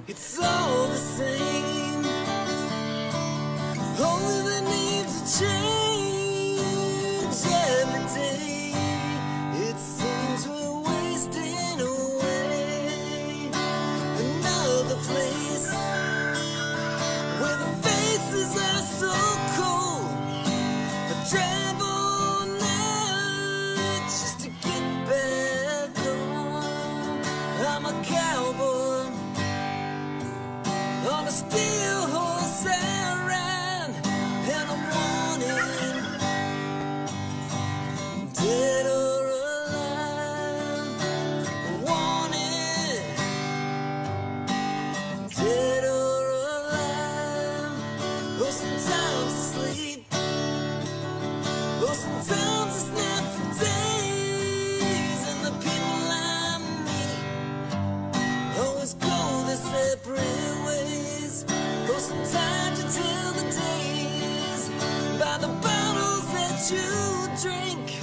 It's all the same, only the needs to change every day. It seems we're wasting away. Another place where the faces are so cold. I drive all night just to get back home. I'm a cowboy on a steel horse I ride, and I'm wanted, dead or alive. Wanted, dead or alive. Oh, sometimes I sleep, oh, sometimes it's not for days, and the people I meet always go their separate ways. Oh, sometimes you tell the days by the bottles that you drink.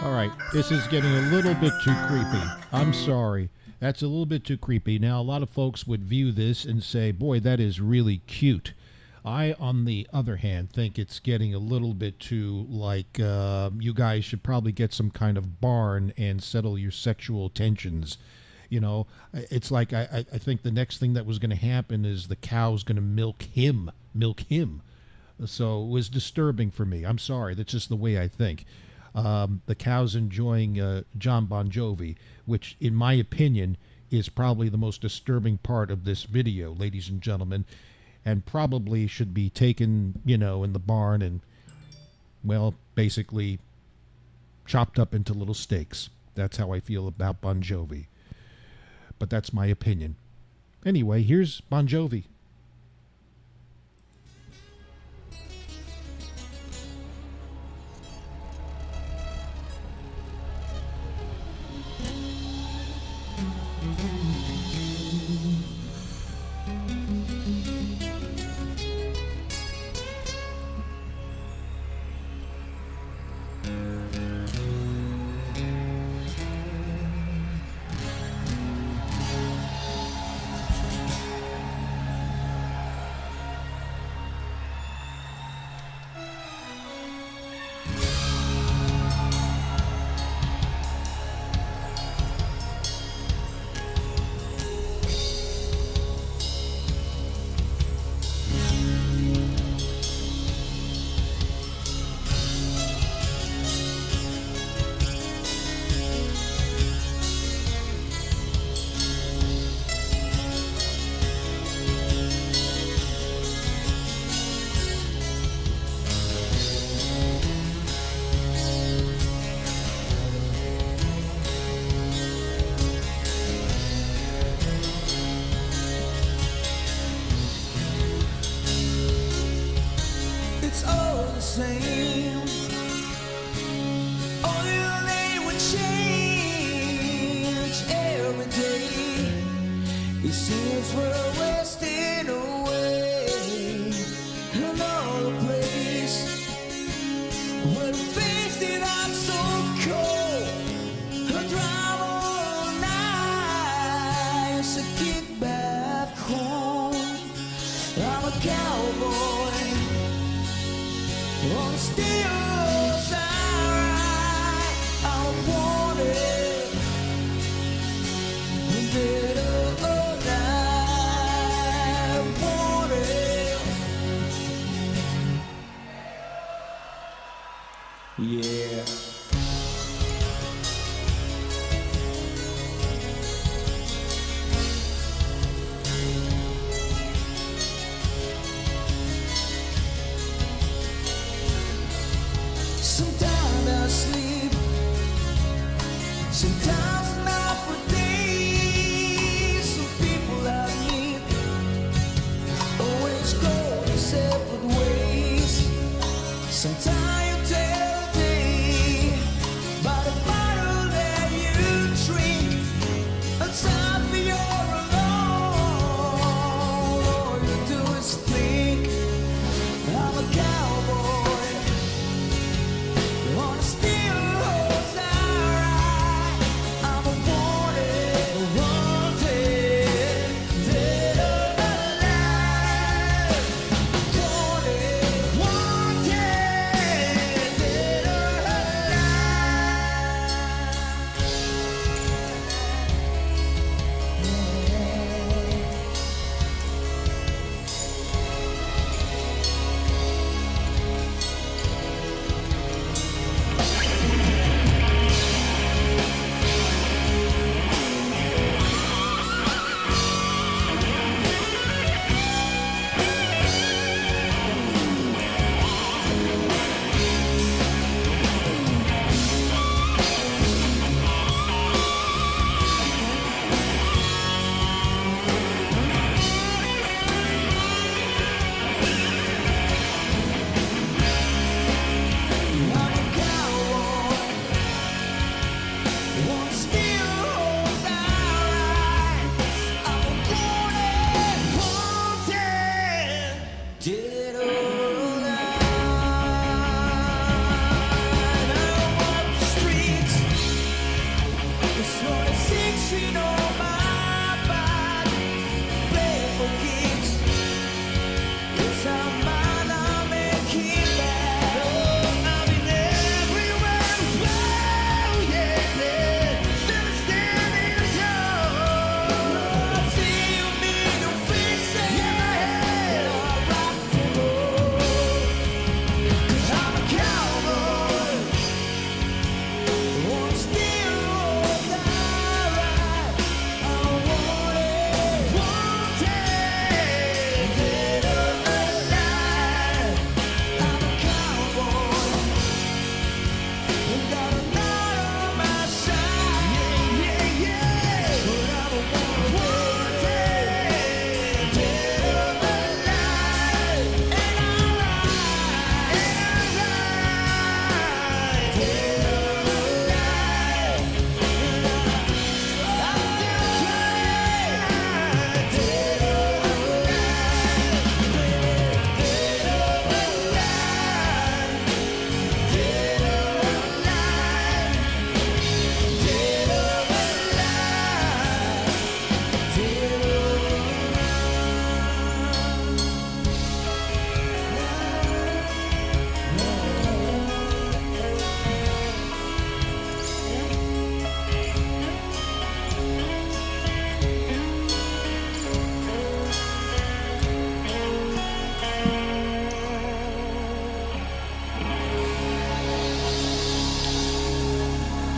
All right, this is getting a little bit too creepy. I'm sorry. That's a little bit too creepy. Now, a lot of folks would view this and say, boy, that is really cute. I, on the other hand, think it's getting a little bit too, like, you guys should probably get some kind of barn and settle your sexual tensions. You know, it's like I think the next thing that was going to happen is the cow's going to milk him. So it was disturbing for me. I'm sorry. That's just the way I think. The cow's enjoying John Bon Jovi, which, in my opinion, is probably the most disturbing part of this video, ladies and gentlemen, and probably should be taken, you know, in the barn and, well, basically chopped up into little steaks. That's how I feel about Bon Jovi. But that's my opinion. Anyway, here's Bon Jovi. Same. All your name would change every day. It seems we're wasting away. Another place where the faces are so cold. I drive all night to get back home. I'm a cowboy on steel side. I'm wanted, dead or alive. Wanted, yeah. sometimes I sleep, sometimes not for days. Some people I meet always go their separate ways. Sometimes you tell a day by the bottle that you drink. A time for you're alone, all you do is think. I'm a cowboy on a steel horse I ride. I'm a wanted, dead or alive. Wanted, dead or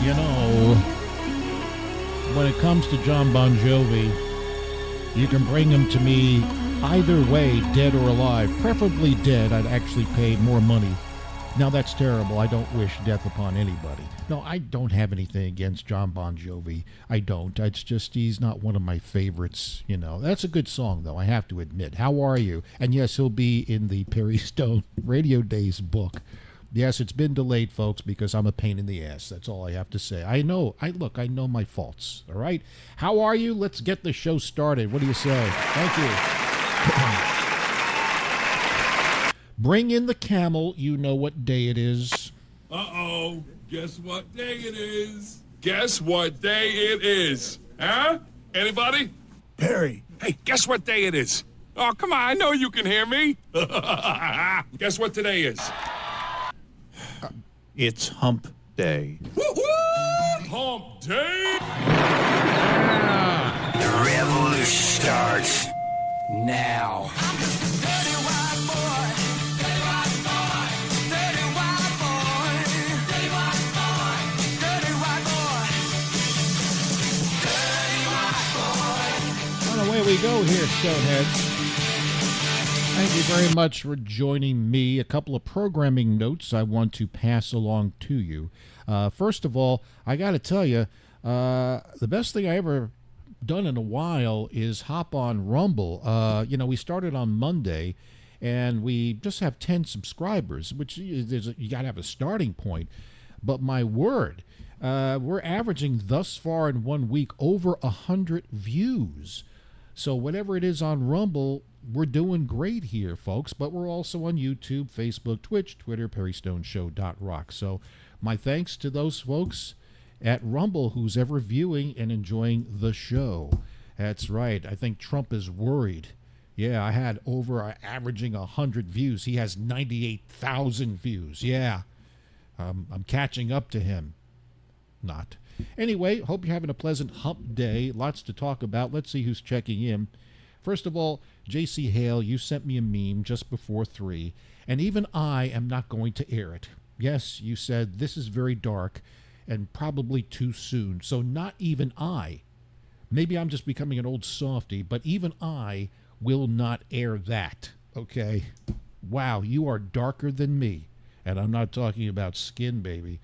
You know, when it comes to John Bon Jovi, you can bring him to me either way, dead or alive. Preferably dead. I'd actually pay more money. Now, that's terrible. I don't wish death upon anybody. No, I don't have anything against John Bon Jovi. I don't. It's just he's not one of my favorites, you know. That's a good song, though, I have to admit. How are you? And yes, he'll be in the Perry Stone Radio Days book. Yes, it's been delayed, folks, because I'm a pain in the ass. That's all I have to say. I know. I know my faults, all right? How are you? Let's get the show started. What do you say? Thank you. Bring in the camel. You know what day it is. Uh-oh. Guess what day it is? Guess what day it is? Huh? Anybody? Perry. Hey, guess what day it is? Oh, come on. I know you can hear me. Guess what today is? It's Hump Day. Woo-hoo! Hump Day! The revolution starts now. I'm just a dirty white boy. Dirty white boy. Dirty white boy. Dirty white boy. Dirty white boy. Dirty white boy. Well, away we go here, Stoneheads. Thank you very much for joining me. A couple of programming notes I want to pass along to you. First of all, I got to tell you, the best thing I ever done in a while is hop on Rumble. We started on Monday, and we just have 10 subscribers, which you got to have a starting point. But my word, we're averaging thus far in 1 week over 100 views. So whatever it is on Rumble, we're doing great here, folks. But we're also on YouTube, Facebook, Twitch, Twitter, PerryStoneShow.rock. So my thanks to those folks at Rumble who's ever viewing and enjoying the show. That's right. I think Trump is worried. Yeah, I had averaging 100 views. He has 98,000 views. Yeah, I'm catching up to him. Not. Anyway, hope you're having a pleasant hump day. Lots to talk about. Let's see who's checking in. First of all, J.C. Hale, you sent me a meme just before 3, and even I am not going to air it. Yes, you said this is very dark and probably too soon. So not even I. Maybe I'm just becoming an old softy, but even I will not air that. Okay? Wow, you are darker than me. And I'm not talking about skin, baby.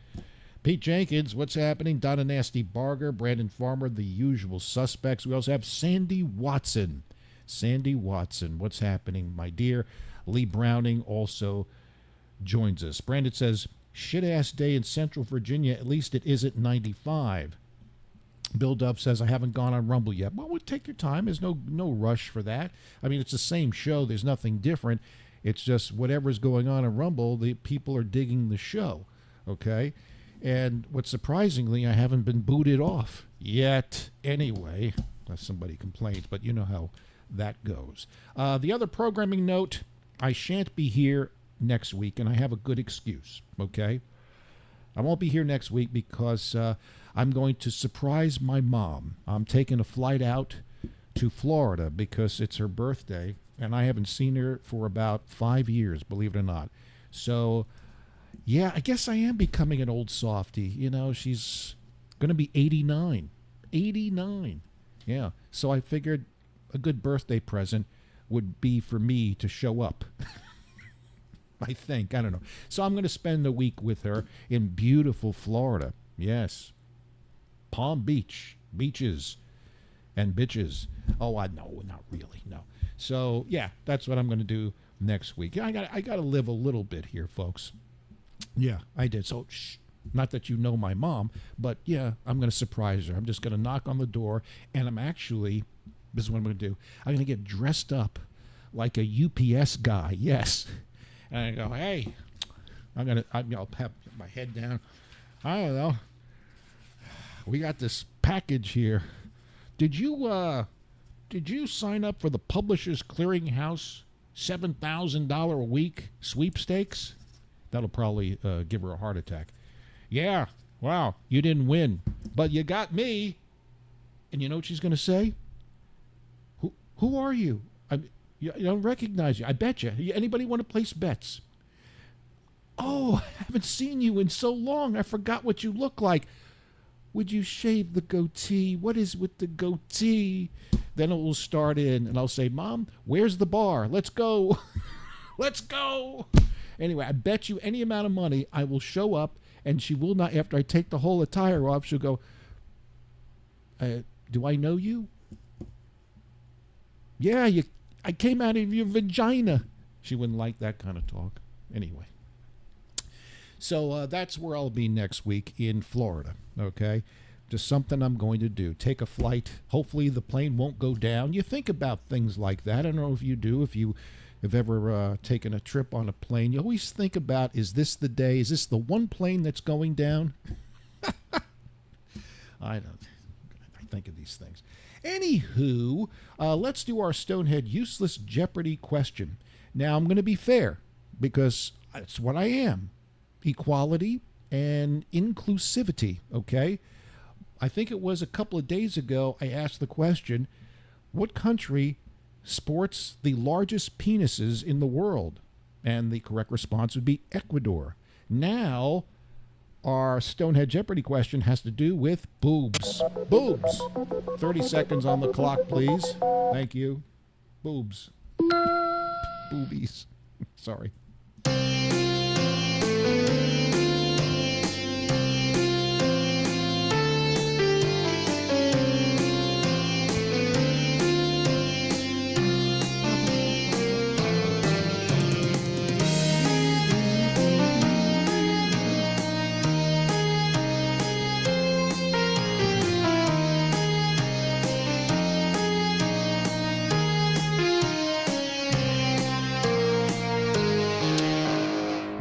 Pete Jenkins, what's happening? Donna Nasty Barger, Brandon Farmer, the usual suspects. We also have Sandy Watson. Sandy Watson, what's happening, my dear? Lee Browning also joins us. Brandon says, shit-ass day in Central Virginia. At least it isn't 95. Bill Dove says, I haven't gone on Rumble yet. Well, take your time. There's no rush for that. I mean, it's the same show. There's nothing different. It's just whatever's going on in Rumble, the people are digging the show. Okay? And what's surprisingly, I haven't been booted off yet anyway, unless somebody complains, but you know how that goes. The other programming note, I shan't be here next week, and I have a good excuse, okay? I won't be here next week because I'm going to surprise my mom. I'm taking a flight out to Florida because it's her birthday, and I haven't seen her for about 5 years, believe it or not. So yeah, I guess I am becoming an old softy. You know, she's going to be 89. 89. Yeah. So I figured a good birthday present would be for me to show up. I think. I don't know. So I'm going to spend a week with her in beautiful Florida. Yes. Palm Beach. Beaches. And bitches. Oh, no, not really. No. So, yeah, that's what I'm going to do next week. I got to live a little bit here, folks. Yeah, I did. So, not that you know my mom, but yeah, I'm going to surprise her. I'm just going to knock on the door, and this is what I'm going to do. I'm going to get dressed up like a UPS guy. Yes. And I go, hey, I'll have my head down. I don't know. We got this package here. Did you sign up for the Publishers Clearinghouse $7,000 a week sweepstakes? That'll probably give her a heart attack. Yeah, wow, you didn't win, but you got me. And you know what she's going to say? Who are you? I don't recognize you. I bet you. Anybody want to place bets? Oh, I haven't seen you in so long. I forgot what you look like. Would you shave the goatee? What is with the goatee? Then it will start in, and I'll say, Mom, where's the bar? Let's go. Let's go. Anyway, I bet you any amount of money I will show up, and she will not, after I take the whole attire off, she'll go, do I know you? Yeah, I came out of your vagina. She wouldn't like that kind of talk. Anyway. So that's where I'll be next week in Florida, okay? Just something I'm going to do. Take a flight. Hopefully the plane won't go down. You think about things like that. I don't know if you do, if you have ever taken a trip on a plane. You always think about, is this the day? Is this the one plane that's going down? I think of these things. Anywho, let's do our Stonehead Useless Jeopardy question. Now, I'm going to be fair, because that's what I am. Equality and inclusivity, okay? I think it was a couple of days ago I asked the question, what country sports the largest penises in the world? And the correct response would be Ecuador. Now, our Stonehead Jeopardy question has to do with boobs. Boobs. 30 seconds on the clock, please. Thank you. Boobs. Boobies. Sorry.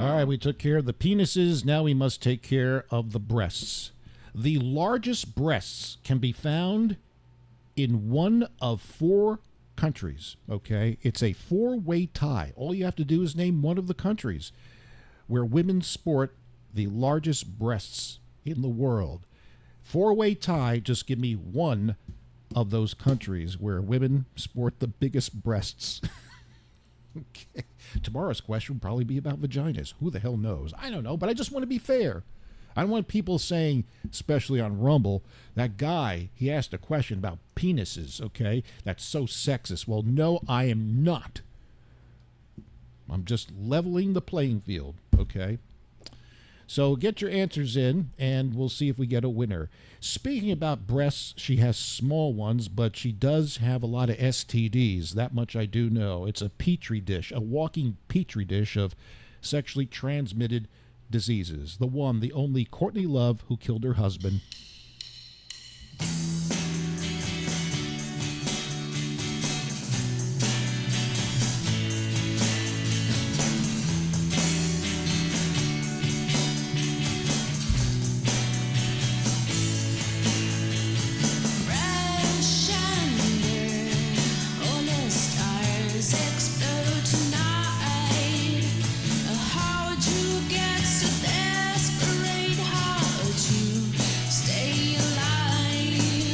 All right, we took care of the penises. Now we must take care of the breasts. The largest breasts can be found in one of 4 countries, okay? It's a 4-way tie. All you have to do is name one of the countries where women sport the largest breasts in the world. 4-way tie, just give me one of those countries where women sport the biggest breasts. Okay. Tomorrow's question will probably be about vaginas. Who the hell knows? I don't know, but I just want to be fair. I don't want people saying, especially on Rumble, that guy, he asked a question about penises, okay? That's so sexist. Well, no, I am not. I'm just leveling the playing field, okay? So get your answers in, and we'll see if we get a winner. Speaking about breasts, she has small ones, but she does have a lot of STDs. That much I do know. It's a petri dish, a walking petri dish of sexually transmitted diseases. The one, the only Courtney Love, who killed her husband. Stay alive.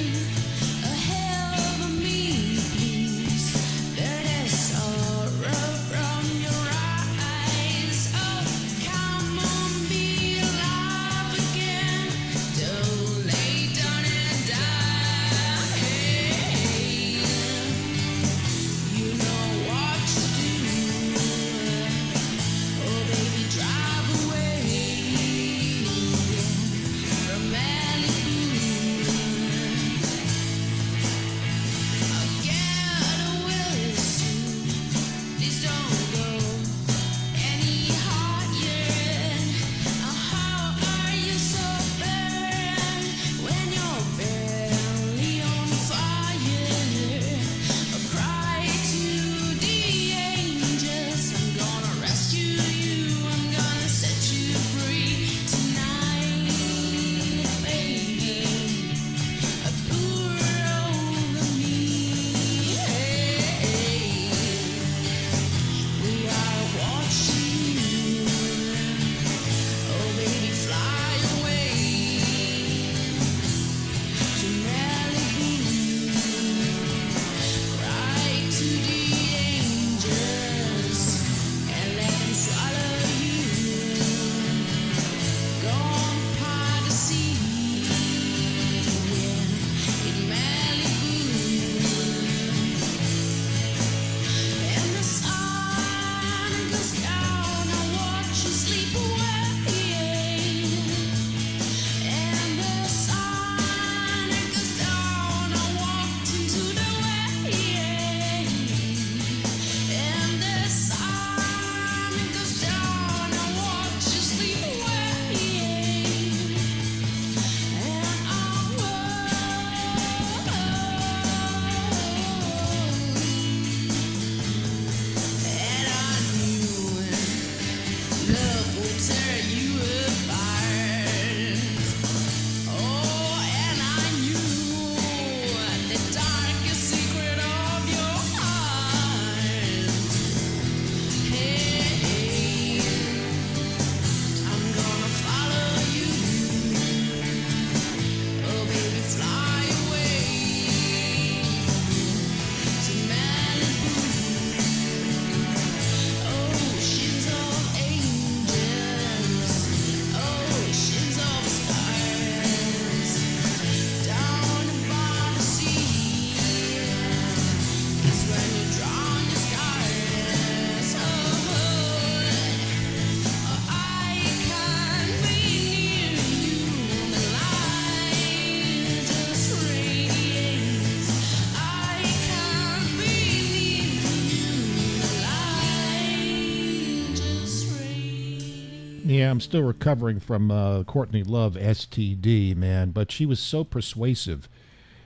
Yeah, I'm still recovering from Courtney Love STD, man. But she was so persuasive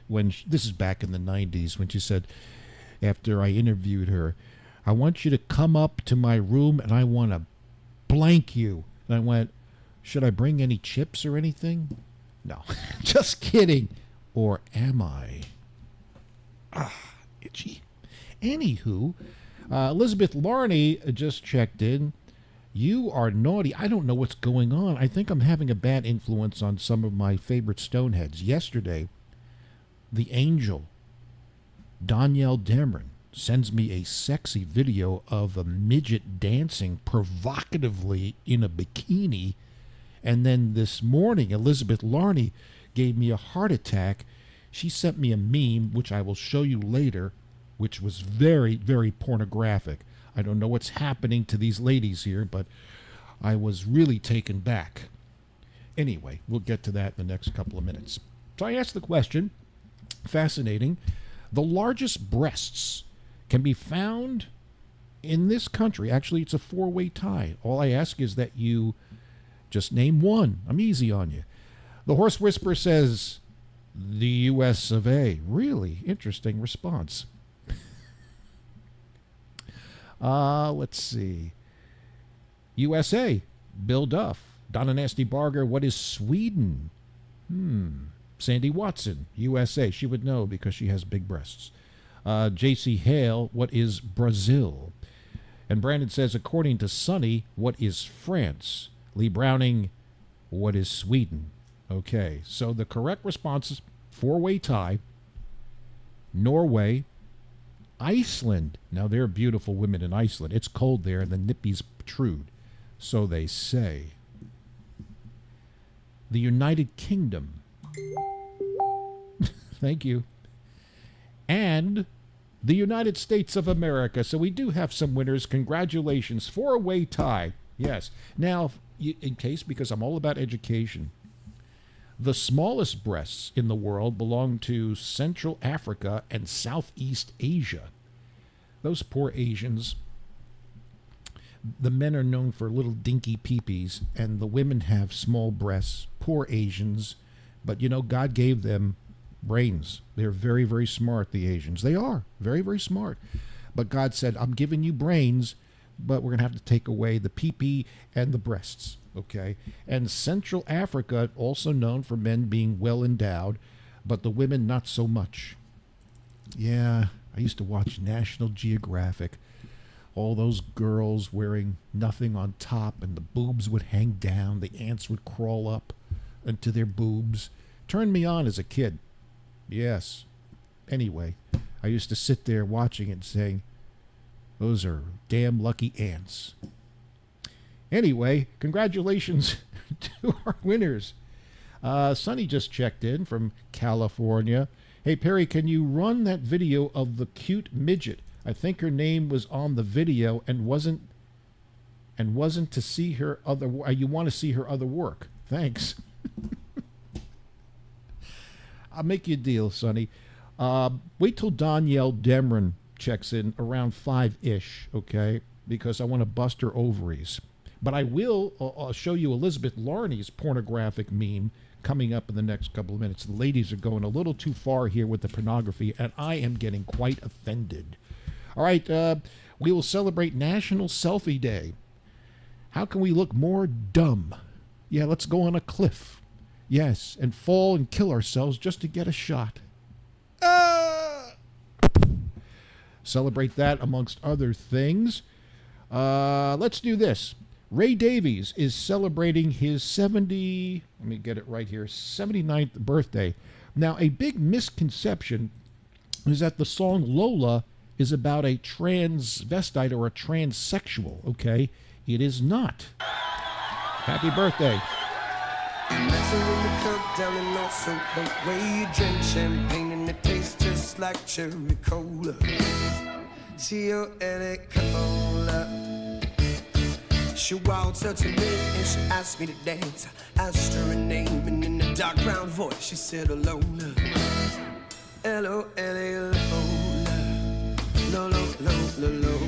when this is back in the 90s when she said, after I interviewed her, I want you to come up to my room and I want to blank you. And I went, should I bring any chips or anything? No, just kidding. Or am I? Itchy. Anywho, Elizabeth Larney just checked in. You are naughty. I don't know what's going on. I think I'm having a bad influence on some of my favorite Stoneheads. Yesterday, the angel, Danielle Dameron, sends me a sexy video of a midget dancing provocatively in a bikini. And then this morning, Elizabeth Larney gave me a heart attack. She sent me a meme, which I will show you later, which was very, very pornographic. I don't know what's happening to these ladies here, but I was really taken back. Anyway, we'll get to that in the next couple of minutes. So I asked the question, fascinating, the largest breasts can be found in this country. Actually, it's a four-way tie. All I ask is that you just name one. I'm easy on you. The Horse Whisperer says, the U.S. of A. Really interesting response. Let's see. USA, Bill Duff. Donna Nasty Barger, what is Sweden? Sandy Watson, USA. She would know because she has big breasts. J.C. Hale, what is Brazil? And Brandon says, according to Sonny, what is France? Lee Browning, what is Sweden? Okay, so the correct response is four-way tie. Norway, Iceland. Now, there are beautiful women in Iceland. It's cold there, and the nippies protrude. So they say. The United Kingdom. Thank you. And the United States of America. So we do have some winners. Congratulations. Four-way tie. Yes. Now, in case, because I'm all about education, the smallest breasts in the world belong to Central Africa and Southeast Asia. Those poor Asians. The men are known for little dinky peepees, and the women have small breasts. Poor Asians. But, you know, God gave them brains. They're very, very smart, the Asians. They are very, very smart. But God said, I'm giving you brains, but we're going to have to take away the peepee and the breasts. Okay? And Central Africa, also known for men being well endowed, but the women not so much. Yeah, I used to watch National Geographic. All those girls wearing nothing on top, and the boobs would hang down. The ants would crawl up into their boobs. Turned me on as a kid. Yes. Anyway, I used to sit there watching it saying, those are damn lucky ants. Anyway, congratulations to our winners. Sonny just checked in from California. Hey, Perry, can you run that video of the cute midget? I think her name was on the video and wasn't to see her other. You want to see her other work? Thanks. I'll make you a deal, Sonny. Wait till Danielle Dameron checks in around 5-ish, okay? Because I want to bust her ovaries. But I will show you Elizabeth Larney's pornographic meme coming up in the next couple of minutes. The ladies are going a little too far here with the pornography, and I am getting quite offended. All right, we will celebrate National Selfie Day. How can we look more dumb? Yeah, let's go on a cliff. Yes, and fall and kill ourselves just to get a shot. Celebrate that amongst other things. Let's do this. Ray Davies is celebrating his 79th birthday. Now, a big misconception is that the song Lola is about a transvestite or a transsexual, okay? It is not. Happy birthday. Met her in the club down in North Soho, where you drink champagne and it tastes just like cherry cola. Cherry cola. She walked up to me and she asked me to dance. I asked her a name and in a dark brown voice she said Lola. L-O-L-A, Lola. Lola, Lola, Lola.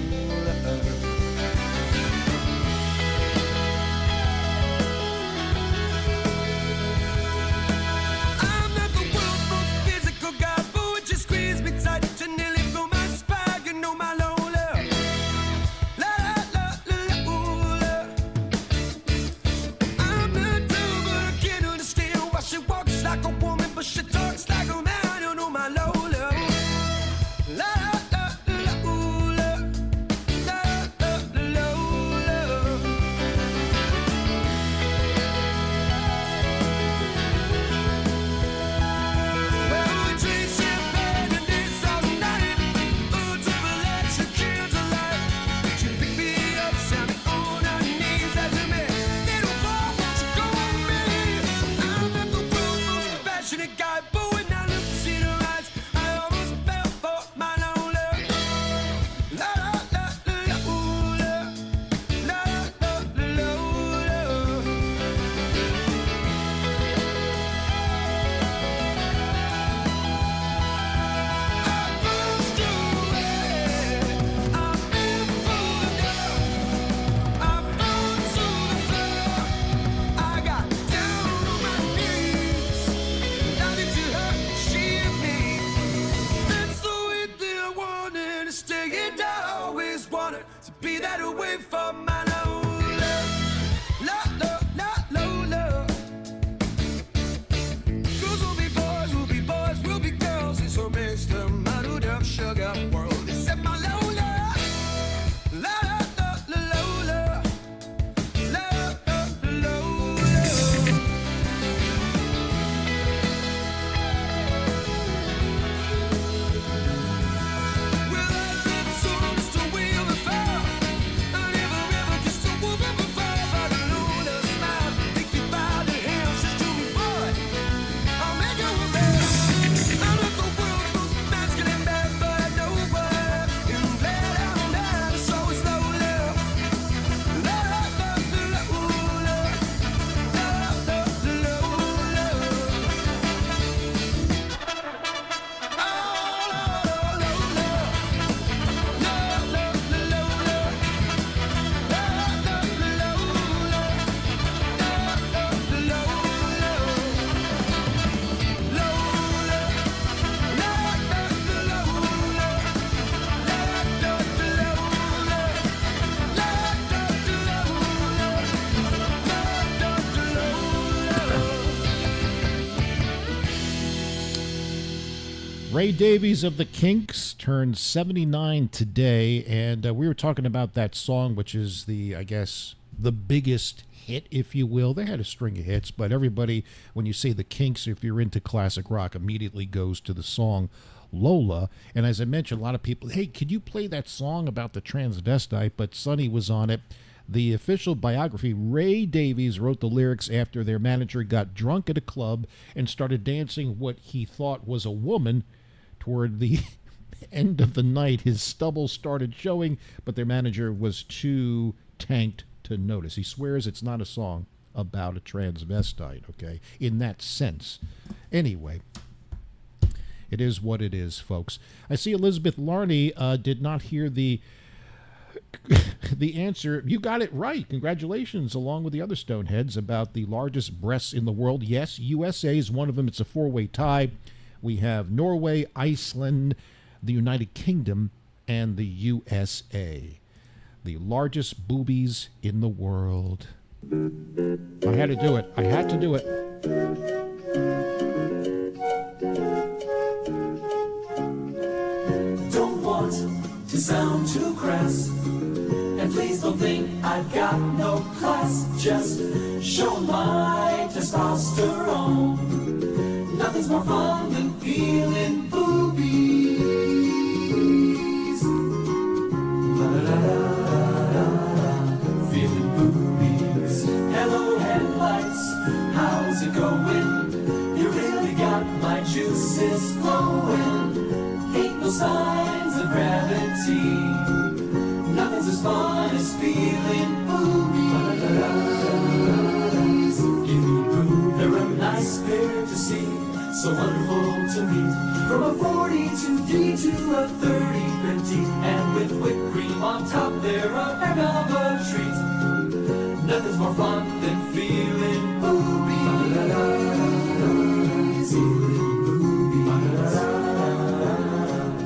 Ray Davies of the Kinks turned 79 today, and we were talking about that song, which is I guess, the biggest hit, if you will. They had a string of hits, but everybody, when you say the Kinks, if you're into classic rock, immediately goes to the song Lola. And as I mentioned, a lot of people, hey, could you play that song about the transvestite? But Sonny was on it. The official biography, Ray Davies wrote the lyrics after their manager got drunk at a club and started dancing what he thought was a woman. Toward the end of the night, his stubble started showing, but their manager was too tanked to notice. He swears it's not a song about a transvestite, okay, in that sense. Anyway, it is what it is, folks. I see Elizabeth Larney did not hear the answer. You got it right. Congratulations, along with the other Stoneheads, about the largest breasts in the world. Yes, USA is one of them. It's a four-way tie. We have Norway, Iceland, the United Kingdom, and the USA. The largest boobies in the world. I had to do it. I had to do it. Don't want to sound too crass, and please don't think I've got no class. Just show my testosterone. Nothing's more fun than feeling boobies. Feeling boobies. Hello headlights, how's it going? You really got my juices flowing. Ain't no signs of gravity. Nothing's as fun as feeling boobies. Give me boobies. They're a nice pair to see. So wonderful to meet. From a 42D to a 30-50, and with whipped cream on top, they're a heck of a treat. Nothing's more fun than feeling boobies. Feeling boobies.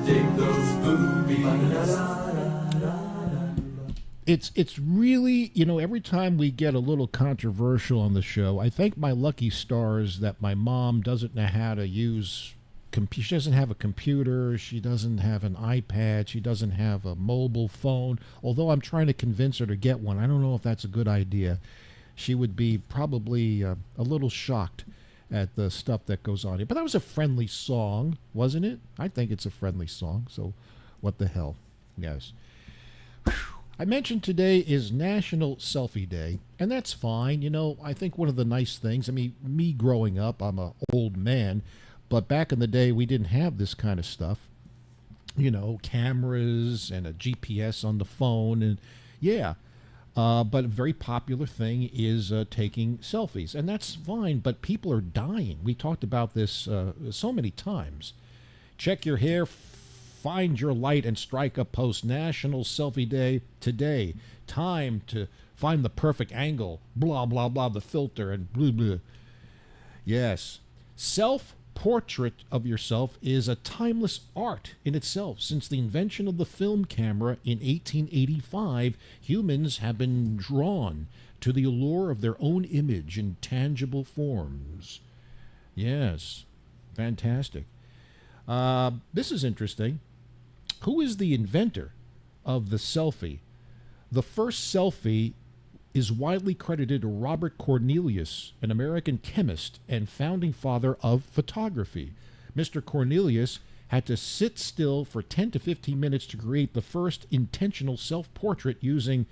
Dig those boobies. It's really, every time we get a little controversial on the show, I thank my lucky stars that my mom doesn't know how to use, she doesn't have a computer, she doesn't have an iPad, she doesn't have a mobile phone, although I'm trying to convince her to get one. I don't know if that's a good idea. She would be probably a little shocked at the stuff that goes on here. But that was a friendly song, wasn't it? I think it's a friendly song, so what the hell. Yes. I mentioned today is National Selfie Day, and that's fine. I think one of the nice things, me growing up, I'm an old man, but back in the day, we didn't have this kind of stuff. Cameras and a GPS on the phone, and yeah. But a very popular thing is taking selfies, and that's fine, but people are dying. We talked about this so many times. Check your hair, find your light, and strike a post. National Selfie Day today. Time to find the perfect angle. Blah, blah, blah, the filter, and blah, blah. Yes. Self-portrait of yourself is a timeless art in itself. Since the invention of the film camera in 1885, humans have been drawn to the allure of their own image in tangible forms. Yes. Fantastic. This is interesting. Who is the inventor of the selfie? The first selfie is widely credited to Robert Cornelius, an American chemist and founding father of photography. Mr. Cornelius had to sit still for 10 to 15 minutes to create the first intentional self-portrait using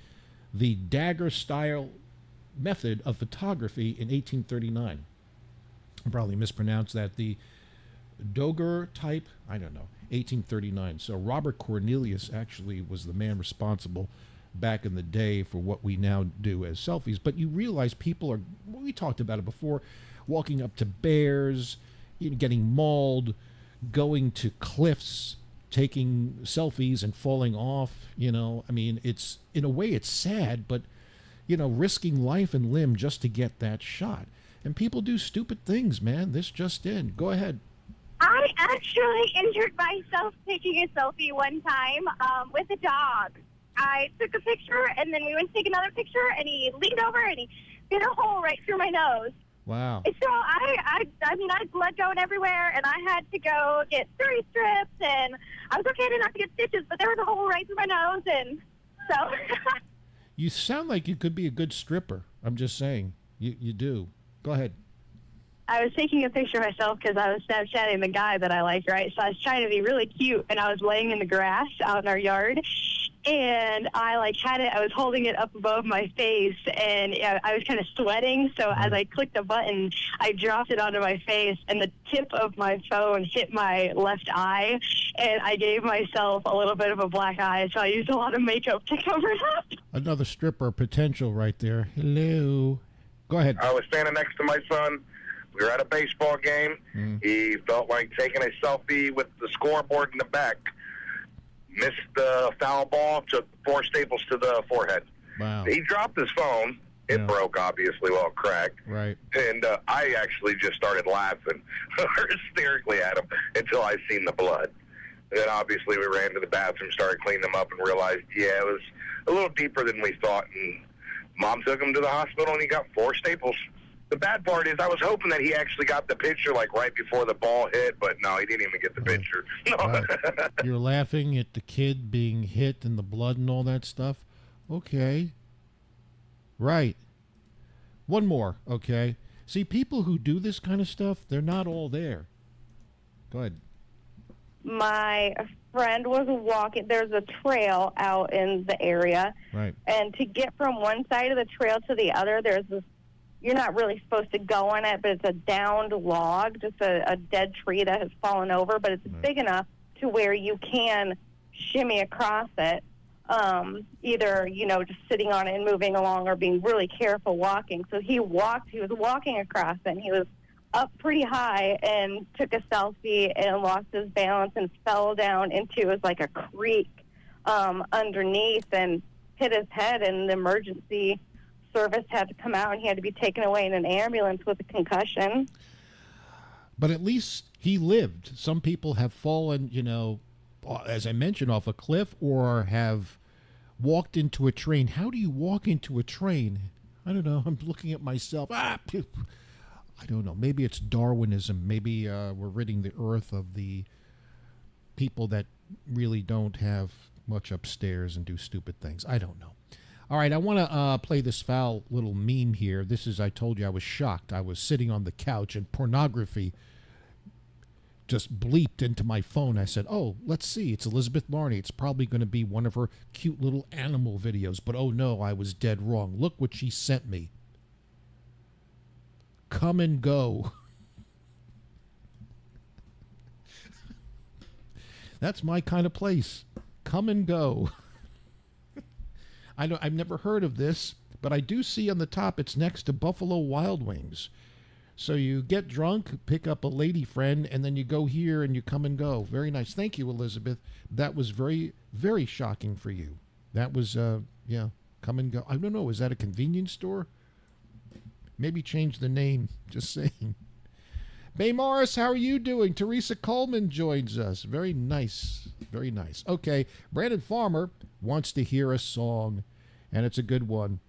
the dagger-style method of photography in 1839. I probably mispronounced that. The Doger type, I don't know, 1839. So Robert Cornelius actually was the man responsible back in the day for what we now do as selfies. But you realize people are, we talked about it before, walking up to bears, getting mauled, going to cliffs, taking selfies and falling off. It's, in a way it's sad, but risking life and limb just to get that shot. And people do stupid things, man. This just in. Go ahead. I actually injured myself taking a selfie one time with a dog. I took a picture, and then we went to take another picture, and he leaned over, and he bit a hole right through my nose. Wow. So I mean, I had blood going everywhere, and I had to go get 3 strips, and I was okay enough to get stitches, but there was a hole right through my nose, and so. You sound like you could be a good stripper. I'm just saying. You do. Go ahead. I was taking a picture of myself because I was Snapchatting the guy that I liked, right? So I was trying to be really cute, and I was laying in the grass out in our yard, and I was holding it up above my face, and I was kind of sweating. So as I clicked the button, I dropped it onto my face, and the tip of my phone hit my left eye, and I gave myself a little bit of a black eye. So I used a lot of makeup to cover it up. Another stripper potential right there. Hello. Go ahead. I was standing next to my son. We were at a baseball game. He felt like taking a selfie with the scoreboard in the back. Missed the foul ball, took 4 staples to the forehead. Wow. He dropped his phone. It broke, obviously, well, it cracked. Right. And I actually just started laughing hysterically at him until I seen the blood. And then, obviously, we ran to the bathroom, started cleaning them up, and realized, it was a little deeper than we thought. And Mom took him to the hospital, and he got 4 staples. The bad part is I was hoping that he actually got the picture like right before the ball hit, but no, he didn't even get the picture. Right. You're laughing at the kid being hit and the blood and all that stuff. Okay. Right. One more, okay? See, people who do this kind of stuff, they're not all there. Go ahead. My friend was walking. There's a trail out in the area. Right. And to get from one side of the trail to the other, there's this, you're not really supposed to go on it, but it's a downed log, just a dead tree that has fallen over, but it's big enough to where you can shimmy across it, either, just sitting on it and moving along or being really careful walking. So he was walking across it, and he was up pretty high and took a selfie and lost his balance and fell down into, it was like a creek underneath, and hit his head, and the emergency service had to come out, and he had to be taken away in an ambulance with a concussion. But at least he lived. Some people have fallen, as I mentioned, off a cliff or have walked into a train. How do you walk into a train? I don't know. I'm looking at myself. I don't know. Maybe it's Darwinism. Maybe we're ridding the earth of the people that really don't have much upstairs and do stupid things. I don't know. All right, I want to play this foul little meme here. This is, I told you, I was shocked. I was sitting on the couch and pornography just bleeped into my phone. I said, oh, let's see. It's Elizabeth Larney. It's probably going to be one of her cute little animal videos. But oh no, I was dead wrong. Look what she sent me. Come and go. That's my kind of place. Come and go. I've never heard of this, but I do see on the top it's next to Buffalo Wild Wings. So you get drunk, pick up a lady friend, and then you go here and you come and go. Very nice. Thank you, Elizabeth. That was very, very shocking for you. That was, come and go. I don't know. Is that a convenience store? Maybe change the name. Just saying. Bay Morris, how are you doing? Teresa Coleman joins us. Very nice. Very nice. Okay, Brandon Farmer wants to hear a song, and it's a good one.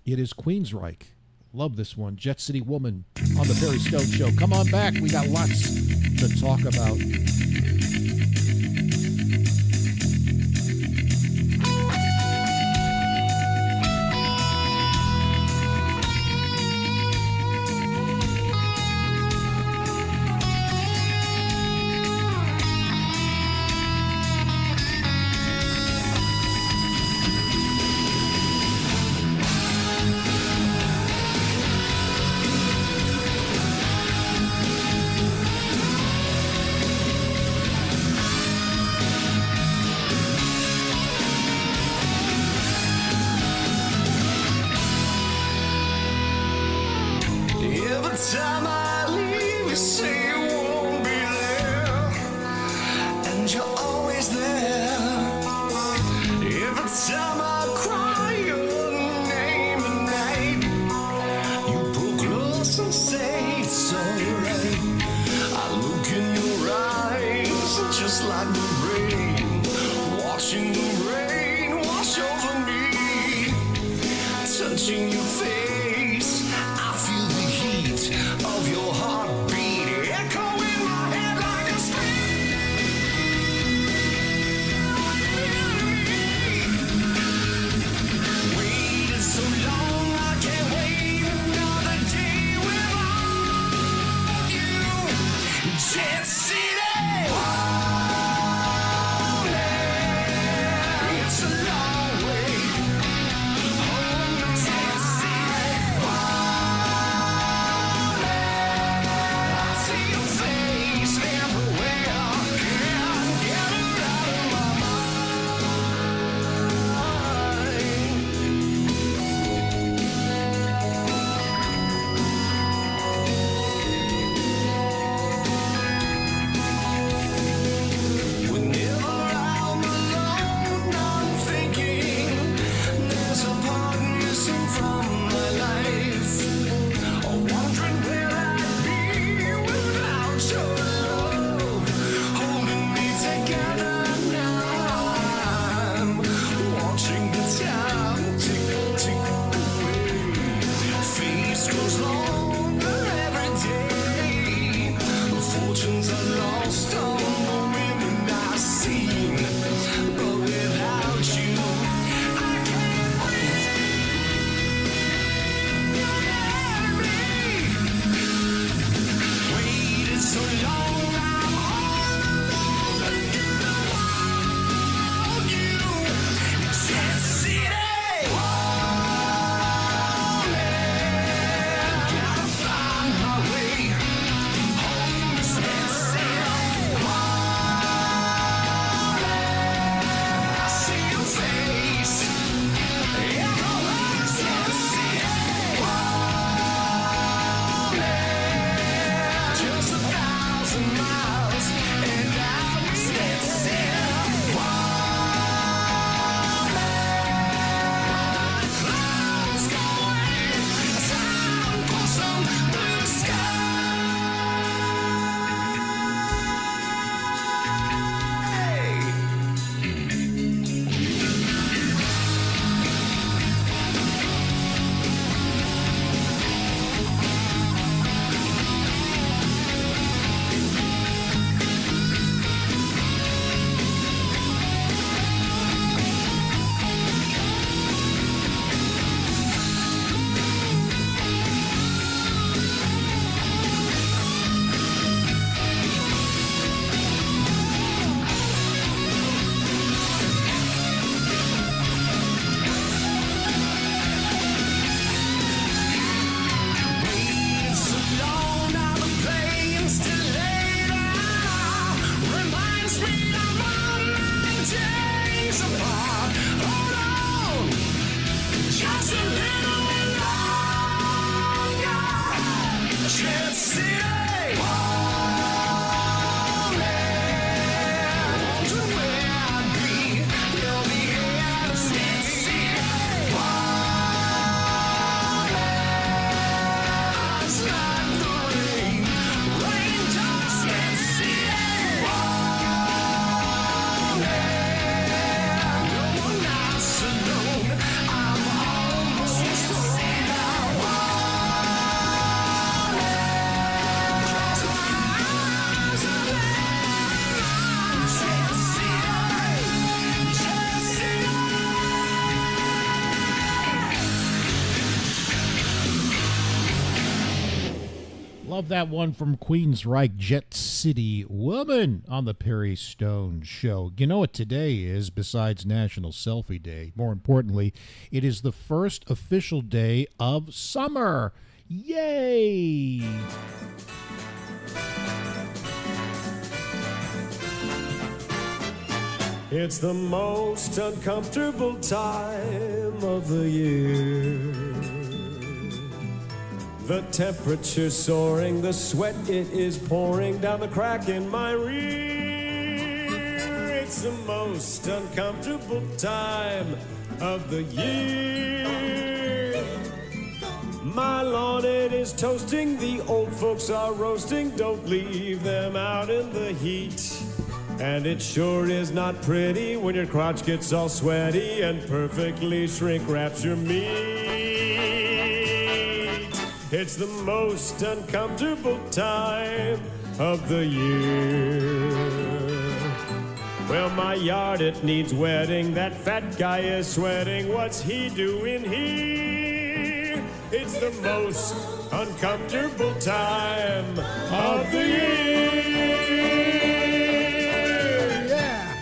It is Queensryche. Love this one. Jet City Woman on the Perry Stone Show. Come on back. We got lots to talk about. Touching your face, I feel the heat. Love that one from Queensryche, Jet City Woman on the Perry Stone Show. You know what today is, besides National Selfie Day? More importantly, it is the first official day of summer. Yay! It's the most uncomfortable time of the year. The temperature's soaring, the sweat it is pouring down the crack in my rear. It's the most uncomfortable time of the year. My lawn it is toasting, the old folks are roasting, don't leave them out in the heat. And it sure is not pretty when your crotch gets all sweaty and perfectly shrink wraps your meat. It's the most uncomfortable time of the year. Well, my yard, it needs wetting. That fat guy is sweating. What's he doing here? It's the most uncomfortable time of the year. Yeah.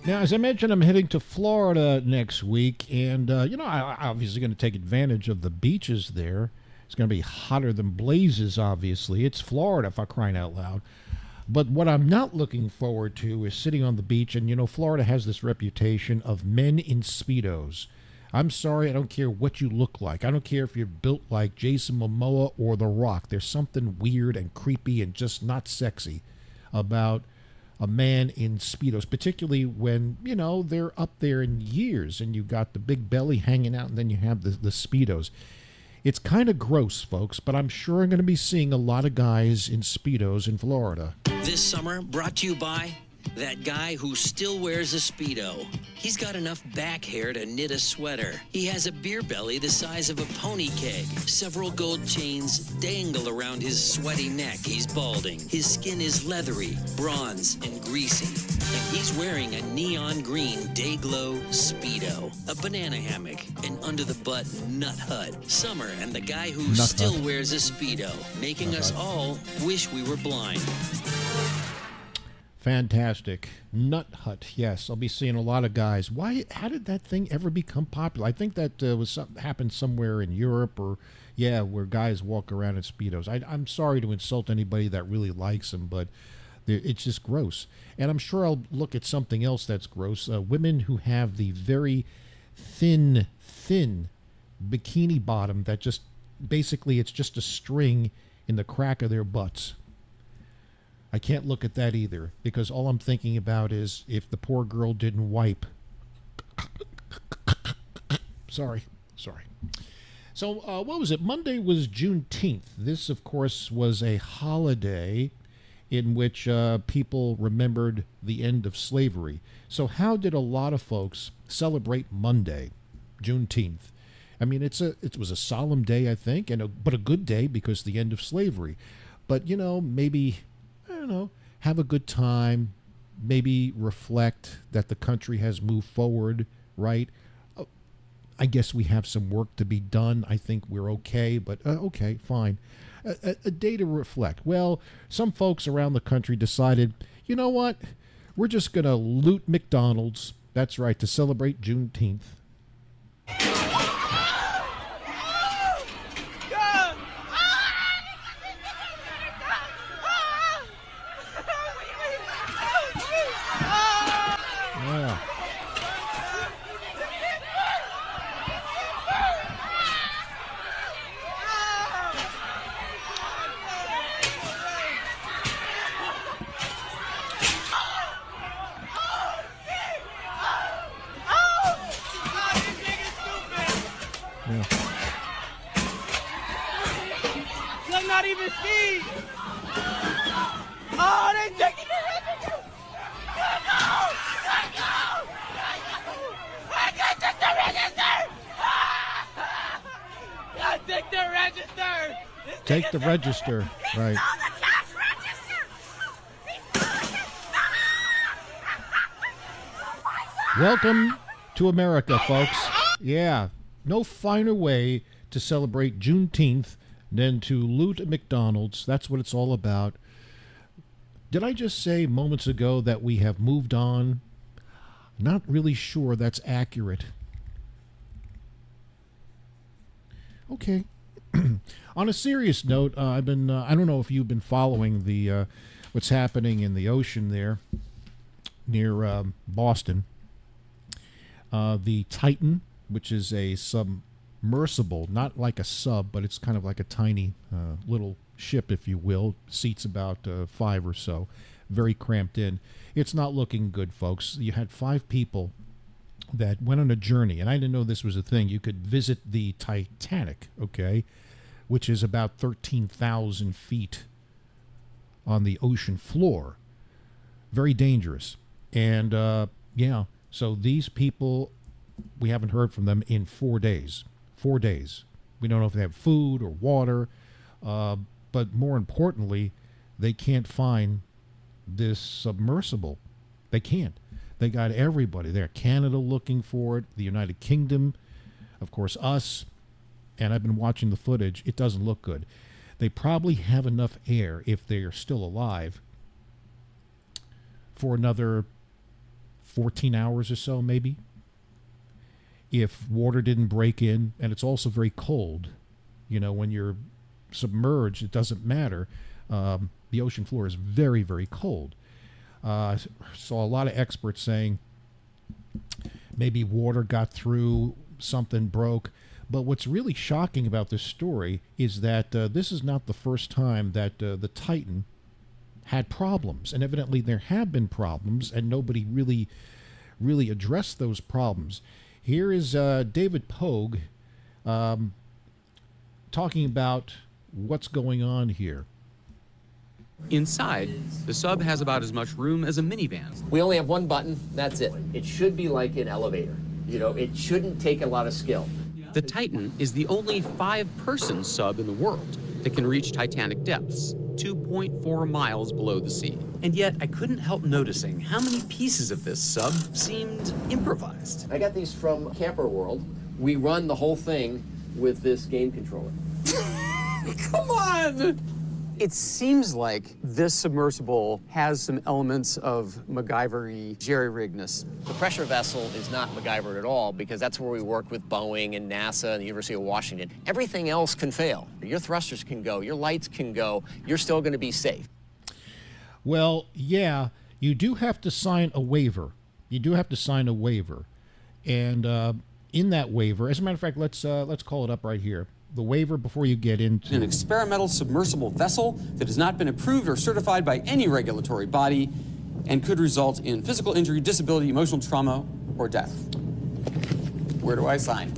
Now, as I mentioned, I'm heading to Florida next week, and, I'm obviously going to take advantage of the beaches there. It's going to be hotter than blazes, obviously. It's Florida, for crying out loud. But what I'm not looking forward to is sitting on the beach, and, Florida has this reputation of men in Speedos. I'm sorry, I don't care what you look like. I don't care if you're built like Jason Momoa or The Rock. There's something weird and creepy and just not sexy about a man in Speedos, particularly when, they're up there in years and you got the big belly hanging out and then you have the Speedos. It's kind of gross, folks, but I'm sure I'm going to be seeing a lot of guys in Speedos in Florida. This summer, brought to you by that guy who still wears a Speedo. He's got enough back hair to knit a sweater. He has a beer belly the size of a pony keg. Several gold chains dangle around his sweaty neck. He's balding. His skin is leathery, bronze, and greasy. And he's wearing a neon green Dayglow Speedo, a banana hammock, and under the butt nut hut. Summer and the guy who Nut still hut. wears a Speedo, making us all wish we were blind. Fantastic. Nut Hut, yes. I'll be seeing a lot of guys. How did that thing ever become popular? I think that happened somewhere in Europe or, where guys walk around in Speedos. I'm sorry to insult anybody that really likes them, but it's just gross. And I'm sure I'll look at something else that's gross. Women who have the very thin bikini bottom that just, basically it's just a string in the crack of their butts. I can't look at that either, because all I'm thinking about is if the poor girl didn't wipe. Sorry. So what was it? Monday was Juneteenth. This, of course, was a holiday in which people remembered the end of slavery. So how did a lot of folks celebrate Monday, Juneteenth? I mean, it was a solemn day, I think, but a good day because the end of slavery. But, maybe, I don't know, have a good time, maybe reflect that the country has moved forward, right? I guess we have some work to be done. I think we're okay, but okay, fine. A day to reflect. Well, some folks around the country decided, you know what? We're just going to loot McDonald's. That's right, to celebrate Juneteenth. Yeah. Let's not even see. Oh, they taking the revenue. Let go. I got take the register. I take the register. Take the register, right. The cash register. Welcome to America, folks. Yeah, no finer way to celebrate Juneteenth then to loot a McDonald's. That's what it's all about. Did I just say moments ago that we have moved on? Not really sure that's accurate. Okay. On a serious note, I don't know if you've been following the what's happening in the ocean there near Boston. The Titan, which is a submersible, not like a sub, but it's kind of like a tiny little ship, if you will, seats about 5 or so, very cramped in. It's not looking good, folks. You had 5 people that went on a journey, and I didn't know this was a thing. You could visit the Titanic, okay, which is about 13,000 feet on the ocean floor. Very dangerous. And, yeah, so these people, we haven't heard from them in 4 days. 4 days. We don't know if they have food or water, but more importantly, they can't find this submersible. They can't. They got everybody there. Canada looking for it, the United Kingdom, of course, us. And I've been watching the footage. It doesn't look good. They probably have enough air, if they are still alive, for another 14 hours or so, maybe. If water didn't break in, and it's also very cold. You know, when you're submerged, it doesn't matter. The ocean floor is very, very cold. Saw a lot of experts saying maybe water got through, something broke. But what's really shocking about this story is that this is not the first time that the Titan had problems. And evidently there have been problems, and nobody really addressed those problems. Here is David Pogue talking about what's going on here. Inside, the sub has about as much room as a minivan. We only have one button, that's it. It should be like an elevator. You know, it shouldn't take a lot of skill. The Titan is the only 5-person sub in the world that can reach Titanic depths, 2.4 miles below the sea. And yet, I couldn't help noticing how many pieces of this sub seemed improvised. I got these from Camper World. We run the whole thing with this game controller. Come on! It seems like this submersible has some elements of MacGyver-y jerry-riggedness. The pressure vessel is not MacGyver at all, because that's where we work with Boeing and NASA and the University of Washington. Everything else can fail. Your thrusters can go, your lights can go, you're still going to be safe. Well, yeah, you do have to sign a waiver. You do have to sign a waiver. And in that waiver, as a matter of fact, let's call it up right here. The waiver before you get into an experimental submersible vessel that has not been approved or certified by any regulatory body and could result in physical injury, disability, emotional trauma, or death. Where do I sign?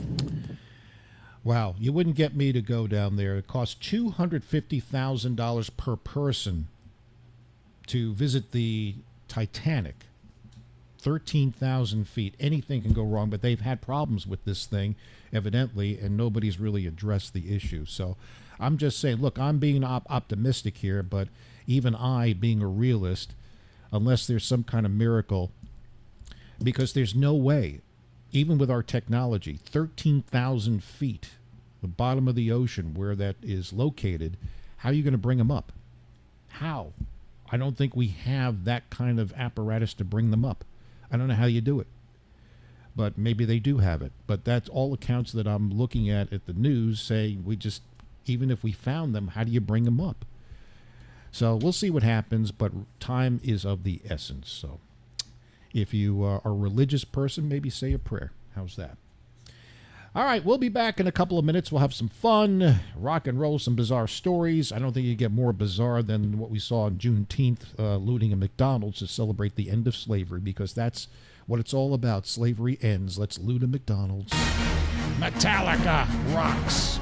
Wow, you wouldn't get me to go down there. It costs $250,000 per person to visit the Titanic. 13,000 feet. Anything can go wrong, but they've had problems with this thing, evidently, and nobody's really addressed the issue. So I'm just saying, look, I'm being optimistic here, but even I, being a realist, unless there's some kind of miracle, because there's no way, even with our technology, 13,000 feet, the bottom of the ocean where that is located, how are you going to bring them up? How? I don't think we have that kind of apparatus to bring them up. I don't know how you do it, but maybe they do have it. But that's all accounts that I'm looking at the news say even if we found them, how do you bring them up? So we'll see what happens, but time is of the essence. So if you are a religious person, maybe say a prayer. How's that? All right, we'll be back in a couple of minutes. We'll have some fun, rock and roll, some bizarre stories. I don't think you get more bizarre than what we saw on Juneteenth, looting a McDonald's to celebrate the end of slavery, because that's what it's all about. Slavery ends. Let's loot a McDonald's. Metallica rocks.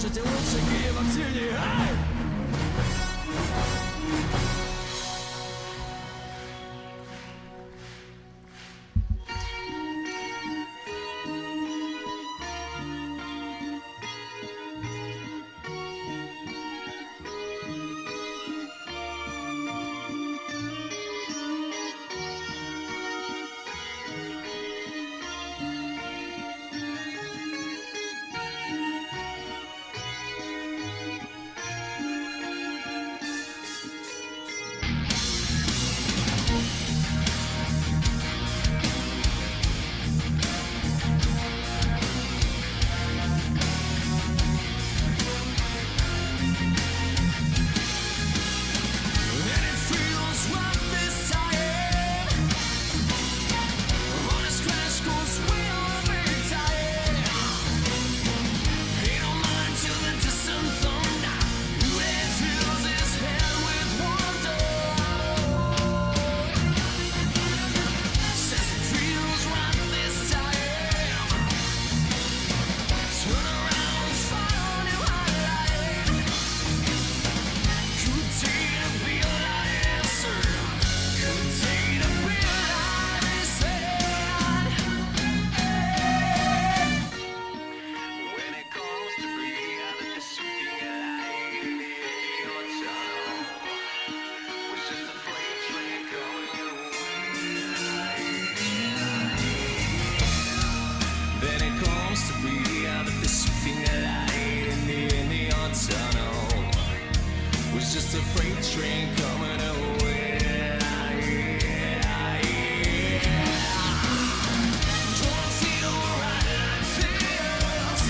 Можете лучше Киева в сильнее, ай! was just a freight train coming away. Don't feel right like this.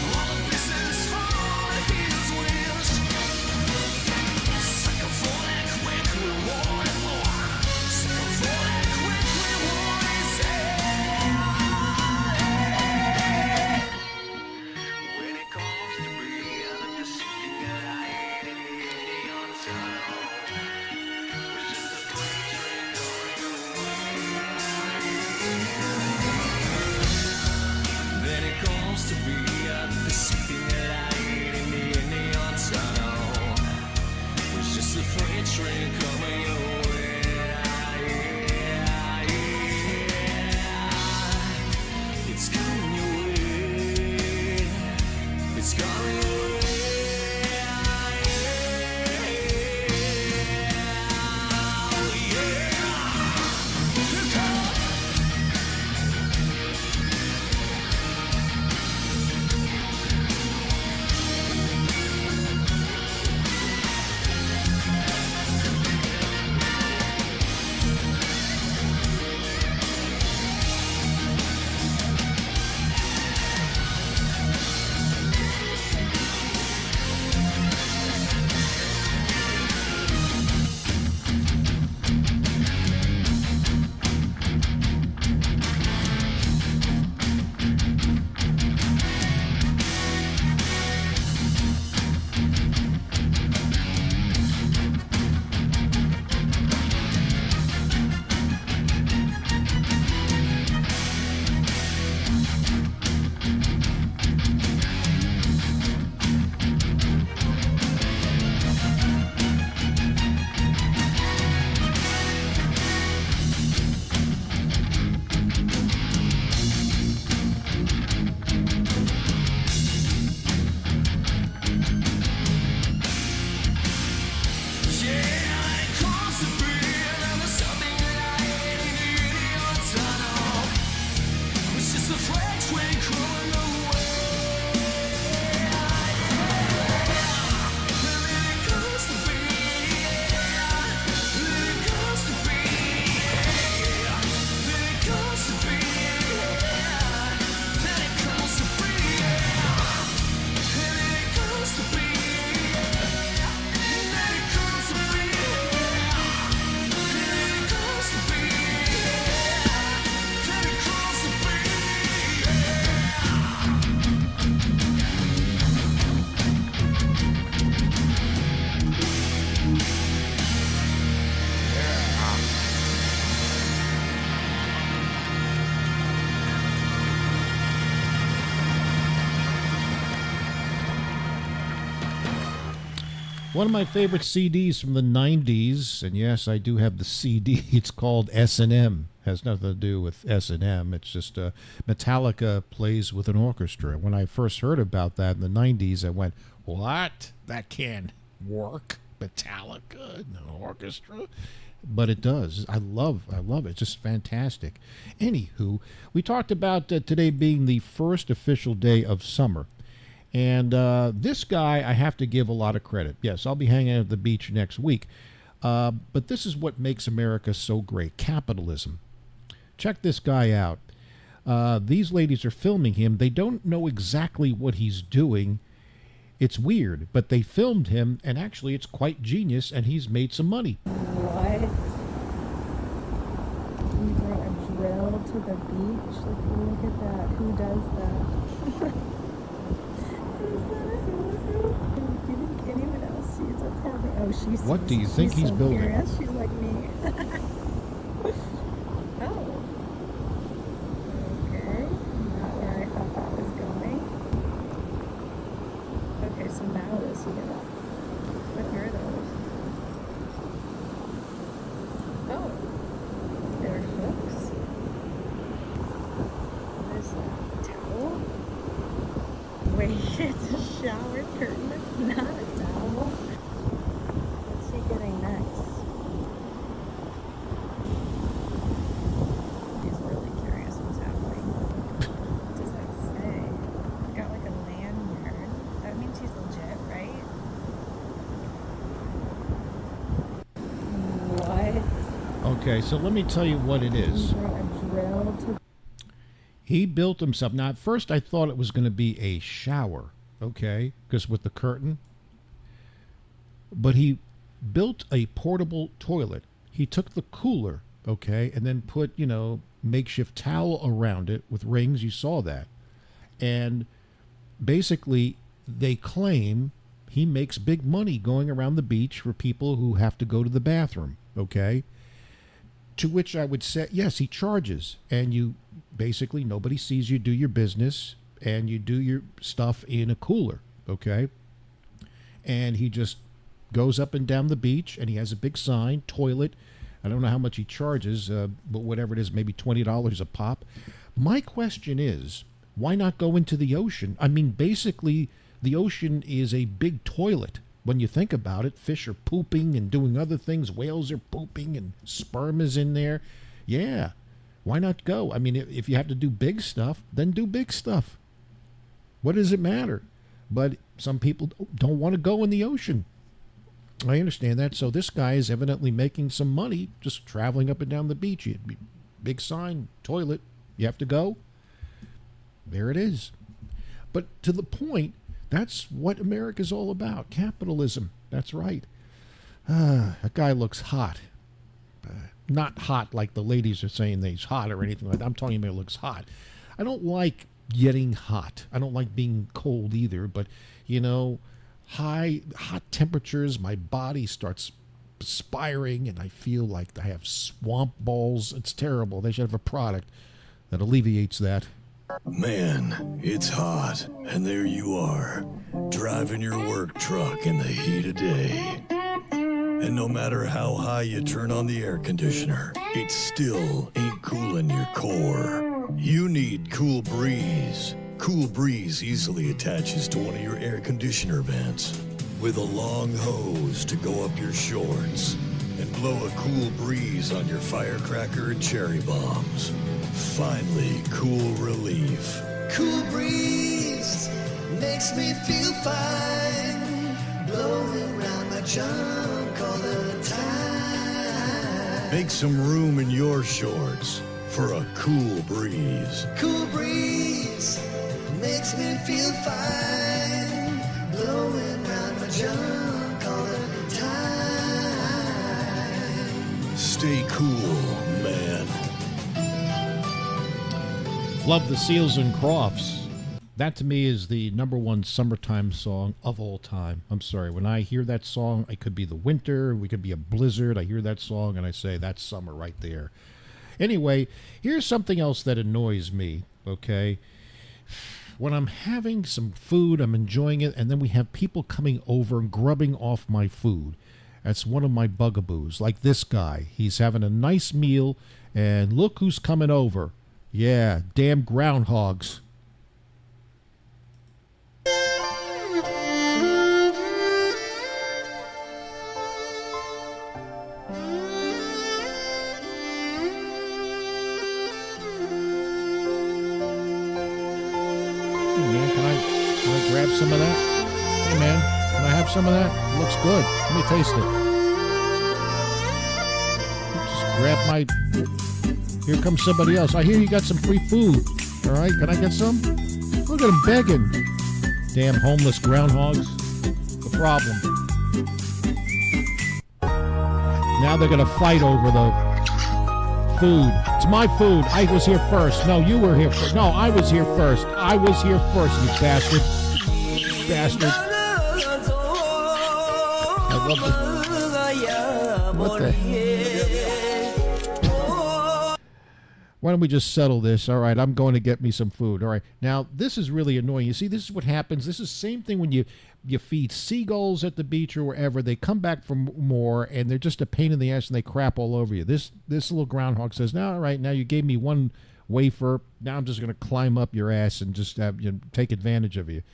All the pieces fall at his wheels. Sucker for that quick reward and more. Sucker for that quick reward and say. When it comes to being the city light in the Indian tunnel, was just a freight train going away. Then it comes to be the city light in the Indian tunnel, was just a freight train coming away. It's coming your way. It's coming your way. One of my favorite CDs from the 90s, and yes, I do have the CD. It's called S&M. Has nothing to do with S&M. It's just Metallica plays with an orchestra. When I first heard about that in the 90s, I went, what? That can't work. Metallica in an orchestra? But it does. I love it. It's just fantastic. Anywho, we talked about today being the first official day of summer. And this guy, I have to give a lot of credit. Yes, I'll be hanging out at the beach next week. But this is what makes America so great. Capitalism. Check this guy out. These ladies are filming him. They don't know exactly what he's doing. It's weird, but they filmed him, and actually it's quite genius, and he's made some money. What? You brought a drill to the beach? Like, look at that. Who does that? Anyone else sees what's happening? Oh, she sees. What do you think he's so building? Curious. She's like me. Oh. Okay. Not where I thought that was going. Okay, so now this here. What are those? Oh. They're hooks. What is that? Towel? Wait, it's a shower curtain. It's not a towel. What's he getting next? He's really curious what's happening. What does that say? Got like a lanyard. That means he's legit, right? Okay, so let me tell you what it is. He built himself. Now, at first I thought it was going to be a shower, okay, because with the curtain. But he built a portable toilet. He took the cooler, okay, and then put, makeshift towel around it with rings. You saw that. And basically, they claim he makes big money going around the beach for people who have to go to the bathroom, okay? To which I would say, yes, he charges. And you basically, nobody sees you do your business and you do your stuff in a cooler, okay? And he just goes up and down the beach and he has a big sign, toilet. I don't know how much he charges, but whatever it is, maybe $20 a pop. My question is, why not go into the ocean? I mean, basically, the ocean is a big toilet. When you think about it, fish are pooping and doing other things. Whales are pooping and sperm is in there. Yeah, why not go? I mean, if you have to do big stuff, then do big stuff. What does it matter? But some people don't want to go in the ocean. I understand that. So this guy is evidently making some money just traveling up and down the beach. Big sign, toilet, you have to go. There it is. But to the point, that's what America's all about. Capitalism. That's right. That guy looks hot. Not hot like the ladies are saying that he's hot or anything like that. I'm talking about he looks hot. I don't like getting hot. I don't like being cold either. But, hot temperatures, my body starts perspiring and I feel like I have swamp balls. It's terrible. They should have a product that alleviates that. Man, it's hot, and there you are, driving your work truck in the heat of day. And no matter how high you turn on the air conditioner, it still ain't cooling your core. You need Cool Breeze. Cool Breeze easily attaches to one of your air conditioner vents with a long hose to go up your shorts and blow a cool breeze on your firecracker and cherry bombs. Finally, cool relief. Cool breeze makes me feel fine, blowing around my junk all the time. Make some room in your shorts for a cool breeze. Cool breeze makes me feel fine, blowing around my junk all the time. Stay cool, man. Love the Seals and Crofts. That to me is the #1 summertime song of all time. I'm sorry. When I hear that song, it could be the winter, we could be a blizzard. I hear that song and I say, that's summer right there. Anyway, here's something else that annoys me, okay? When I'm having some food, I'm enjoying it, and then we have people coming over and grubbing off my food. That's one of my bugaboos. Like this guy. He's having a nice meal, and look who's coming over. Yeah, damn groundhogs. Hey man, can I grab some of that? Hey man, can I have some of that? It looks good. Let me taste it. Just grab my... Here comes somebody else. I hear you got some free food. All right, can I get some? Look at them begging. Damn homeless groundhogs. The problem. Now they're going to fight over the food. It's my food. I was here first. No, you were here first. No, I was here first. I was here first, you bastard. Bastard. I love this. What the hell? Why don't we just settle this? All right, I'm going to get me some food. All right. Now, this is really annoying. You see, this is what happens. This is the same thing when you feed seagulls at the beach or wherever. They come back for more, and they're just a pain in the ass, and they crap all over you. This little groundhog says, "Now, all right, now you gave me one wafer. Now I'm just going to climb up your ass and just take advantage of you."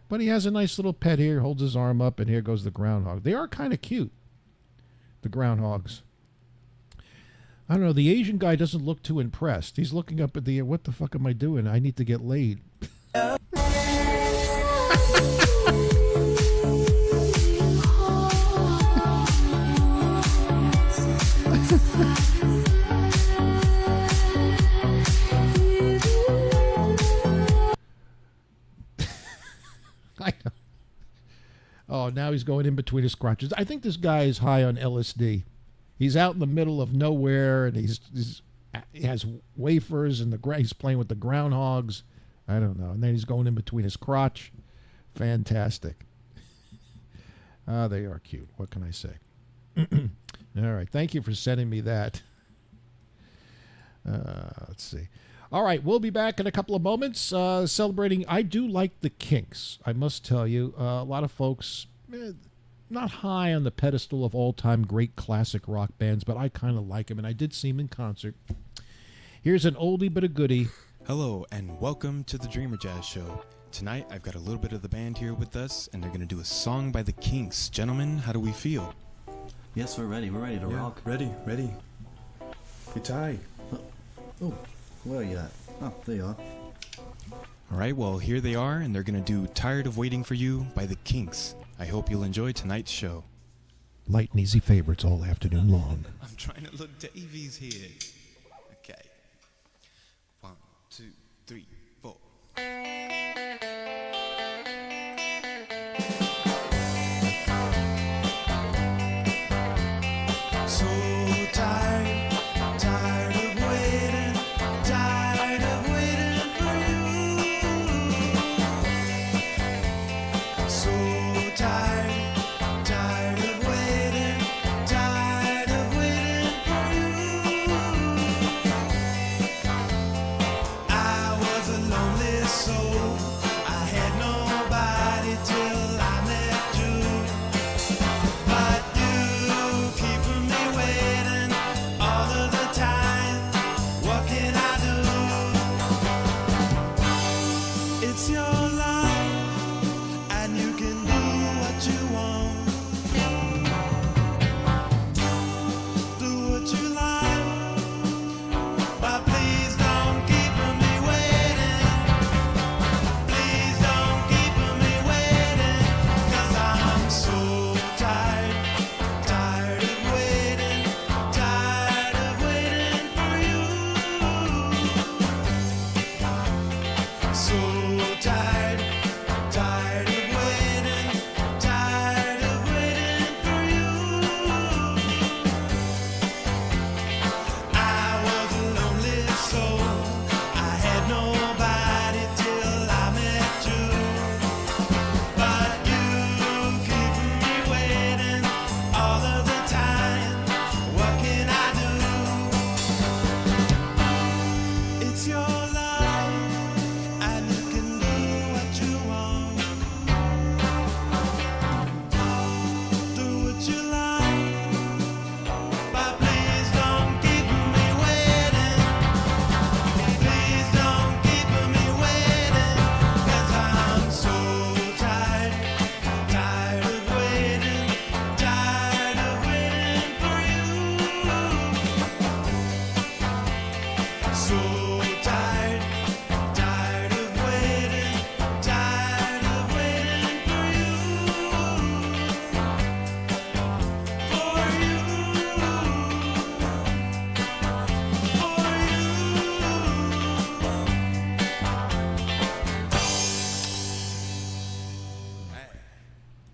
But he has a nice little pet here, holds his arm up, and here goes the groundhog. They are kind of cute, the groundhogs. I don't know, the Asian guy doesn't look too impressed. He's looking up at the, what the fuck am I doing? I need to get laid. Oh, now he's going in between his crotches. I think this guy is high on LSD. He's out in the middle of nowhere, and he has wafers, and he's playing with the groundhogs. I don't know. And then he's going in between his crotch. Fantastic. They are cute. What can I say? All right. Thank you for sending me that. Let's see. All right. We'll be back in a couple of moments celebrating. I do like the Kinks. I must tell you, a lot of folks not high on the pedestal of all-time great classic rock bands, but I kind of like them, and I did see them in concert. Here's an oldie but a goodie. Hello, and welcome to the Dreamer Jazz Show. Tonight, I've got a little bit of the band here with us, and they're going to do a song by the Kinks. Gentlemen, how do we feel? Yes, we're ready. We're ready to rock. Ready. Hey, Ty. Oh, where are you at? Oh, there you are. All right, well, here they are, and they're going to do Tired of Waiting for You by the Kinks. I hope you'll enjoy tonight's show. Light and easy favorites all afternoon long. I'm trying to look Davies here. Okay. 1, 2, 3, 4. So tired, tired of waiting, tired of waiting for you. So tired, tired of waiting, tired of waiting for you. I was a lonely soul, I had nobody till I met you. But you keeping me waiting all of the time. What can I do? It's your life, and you can do what you want. Do what you like, but please don't keep me waiting. Please don't keep me waiting, 'cause I'm so tired, tired of waiting for you. So tired, tired of waiting for you. I was a lonely soul, I had nobody till I met you. But you keeping me waiting all of the time. What can I do? It's your life, and you can do what you want. Do what you like, but please don't keep me waiting. Please don't keep me waiting, 'cause I'm so tired, tired of waiting for you. So tired, tired of waiting for you.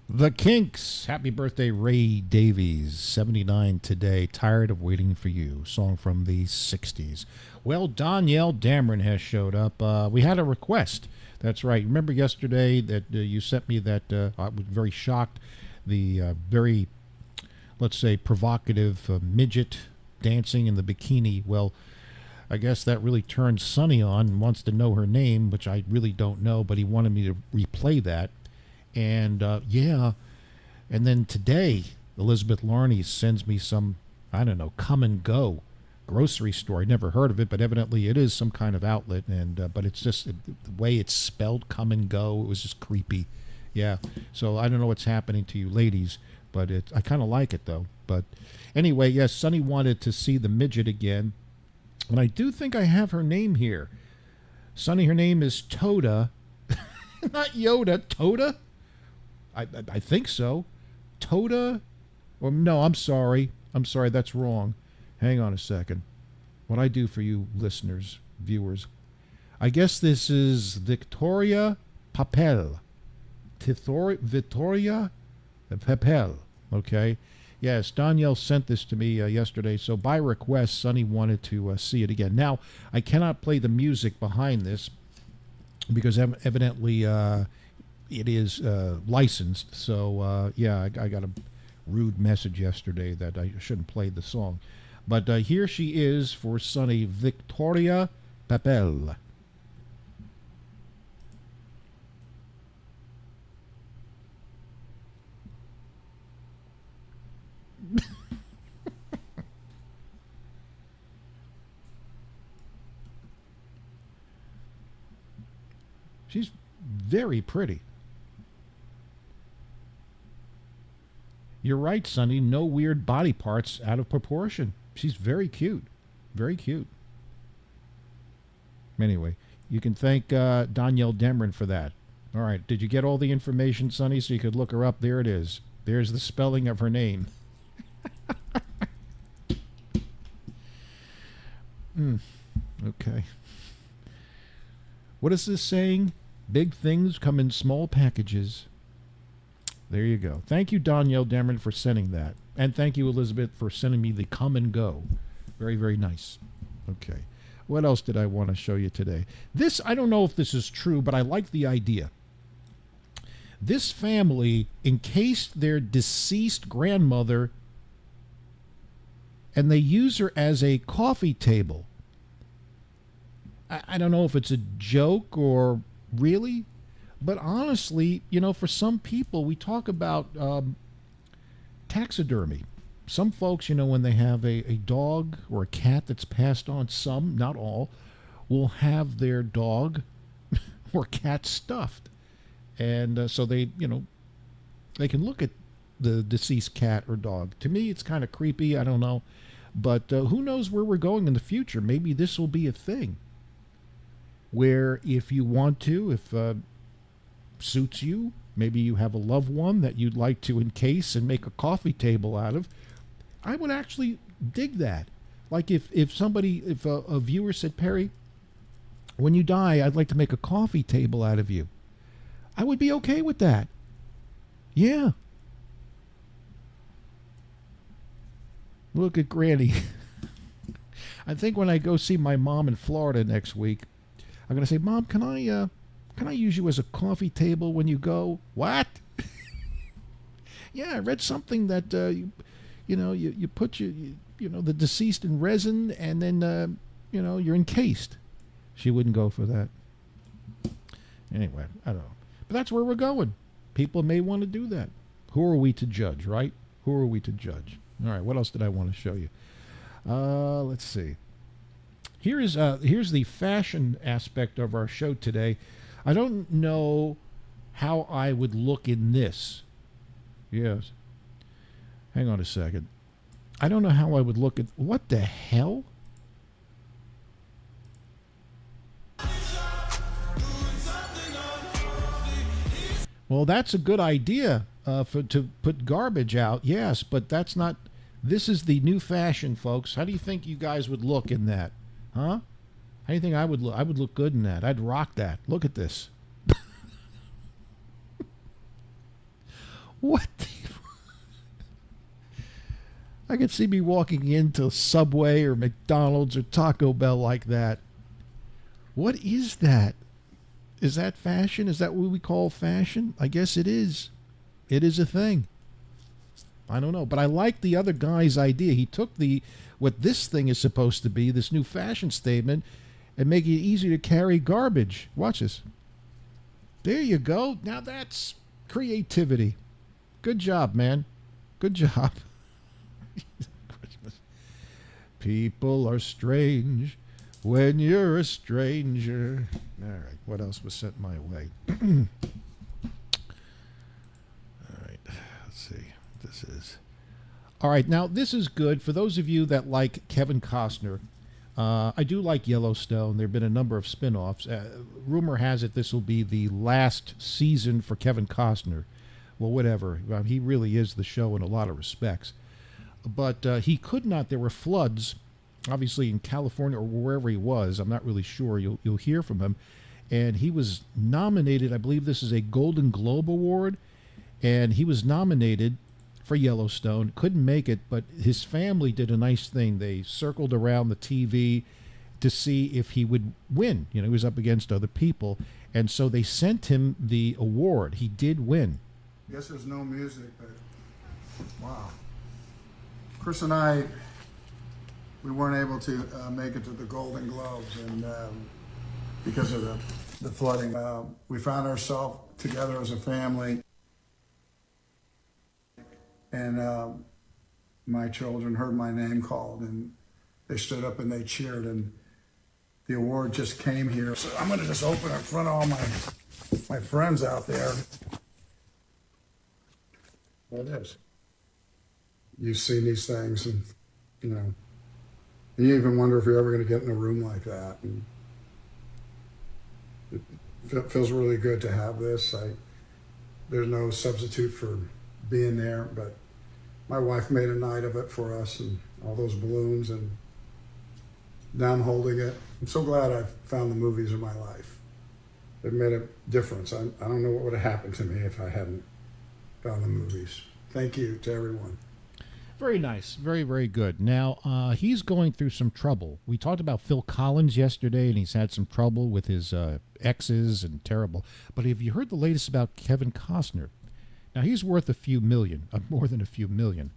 The Kinks. Happy birthday, Ray Davies. 79 today. Tired of Waiting for You. Song from the 60s. Well, Danielle Dameron has showed up. We had a request. That's right. Remember yesterday that you sent me that I was very shocked. The very, let's say, provocative midget dancing in the bikini. Well, I guess that really turned Sonny on and wants to know her name, which I really don't know, but he wanted me to replay that. And yeah, and then today Elizabeth Larney sends me some, I don't know, Come and Go grocery store. I never heard of it, but evidently it is some kind of outlet. And but it's just the way it's spelled, Come and Go. It was just creepy. Yeah. So I don't know what's happening to you ladies, but I kind of like it though. But anyway, yes, Sonny wanted to see the midget again, and I do think I have her name here. Sonny, her name is Toda, not Yoda. Toda. I think so. Toda? Or no, I'm sorry. That's wrong. Hang on a second. What I do for you listeners, viewers. I guess this is Victoria Papel. Victoria Pepel. Okay. Yes, Danielle sent this to me yesterday, so by request, Sonny wanted to see it again. Now, I cannot play the music behind this because evidently it is licensed. So, yeah, I got a rude message yesterday that I shouldn't play the song. But here she is for Sonny, Victoria Pepel. She's very pretty. You're right, Sonny. No weird body parts out of proportion. She's very cute. Very cute. Anyway, you can thank Danielle Demrin for that. All right. Did you get all the information, Sonny, so you could look her up? There it is. There's the spelling of her name. Okay. What is this saying? Big things come in small packages. There you go. Thank you, Danielle Demrin, for sending that. And thank you, Elizabeth, for sending me the Come and Go. Very, very nice. Okay. What else did I want to show you today? This, I don't know if this is true, but I like the idea. This family encased their deceased grandmother and they use her as a coffee table. I don't know if it's a joke or really, but honestly, you know, for some people, we talk about taxidermy. Some folks, you know, when they have a dog or a cat that's passed on, some, not all, will have their dog or cat stuffed. And so they, you know, they can look at the deceased cat or dog. To me, it's kind of creepy. I don't know. But who knows where we're going in the future? Maybe this will be a thing where if you want to, if suits you, maybe you have a loved one that you'd like to encase and make a coffee table out of, I would actually dig that. Like if somebody, if a viewer said, Perry, when you die, I'd like to make a coffee table out of you, I would be okay with that. Yeah. Look at Granny. I think when I go see my mom in Florida next week, I'm going to say, Mom, can I use you as a coffee table when you go? What? Yeah, I read something that, you put the deceased in resin and then, you're encased. She wouldn't go for that. Anyway, I don't know. But that's where we're going. People may want to do that. Who are we to judge, right? Who are we to judge? All right, what else did I want to show you? Let's see. Here's the fashion aspect of our show today. I don't know how I would look in this. Yes. Hang on a second. I don't know how I would look at... What the hell? Well, that's a good idea to put garbage out, yes, but that's not... This is the new fashion, folks. How do you think you guys would look in that? Huh? How do you think I would look? I would look good in that. I'd rock that. Look at this. What the... I could see me walking into Subway or McDonald's or Taco Bell like that. What is that? Is that fashion? Is that what we call fashion? I guess it is. It is a thing. I don't know. But I like the other guy's idea. He took what this thing is supposed to be, this new fashion statement, and make it easy to carry garbage. Watch this. There you go. Now that's creativity. Good job, man. Good job. Christmas. People are strange when you're a stranger. All right, what else was sent my way? All right, let's see. This is... All right, now this is good for those of you that like Kevin Costner. I do like Yellowstone. There have been a number of spin-offs. Rumor has it this will be the last season for Kevin Costner. Well, whatever. He really is the show in a lot of respects. But he could not. There were floods, obviously in California or wherever he was. I'm not really sure. You'll hear from him. And he was nominated, I believe this is a Golden Globe Award. And he was nominated for Yellowstone, couldn't make it, but his family did a nice thing. They circled around the TV to see if he would win. You know, he was up against other people, and so they sent him the award. He did win. I guess there's no music, but wow. Chris and I, we weren't able to make it to the Golden Globes, and because of the flooding, we found ourselves together as a family. And my children heard my name called, and they stood up and they cheered, and the award just came here. So I'm going to just open in front of all my friends out there. There it is. You've seen these things, and you know, you even wonder if you're ever going to get in a room like that. And it feels really good to have this. There's no substitute for being there, but my wife made a night of it for us, and all those balloons, and now I'm holding it. I'm so glad I found the movies in my life. They've made a difference. I don't know what would have happened to me if I hadn't found the movies. Thank you to everyone. Very nice. Very, very good. Now, he's going through some trouble. We talked about Phil Collins yesterday, and he's had some trouble with his exes and terrible. But have you heard the latest about Kevin Costner? Now, he's worth a few million, more than a few million,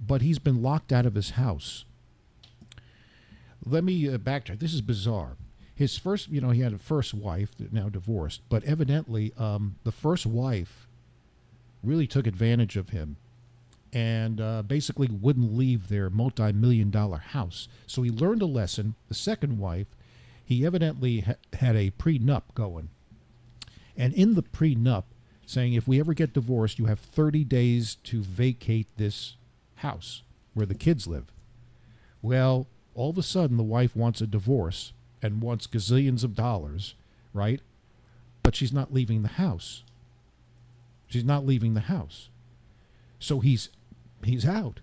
but he's been locked out of his house. Let me backtrack. This is bizarre. His first, he had a first wife, now divorced, but evidently the first wife really took advantage of him and basically wouldn't leave their multi-million-dollar house. So he learned a lesson. The second wife, he evidently had a prenup going. And in the prenup, saying if we ever get divorced, you have 30 days to vacate this house where the kids live. Well, all of a sudden the wife wants a divorce and wants gazillions of dollars, right? But she's not leaving the house. She's not leaving the house. So he's out.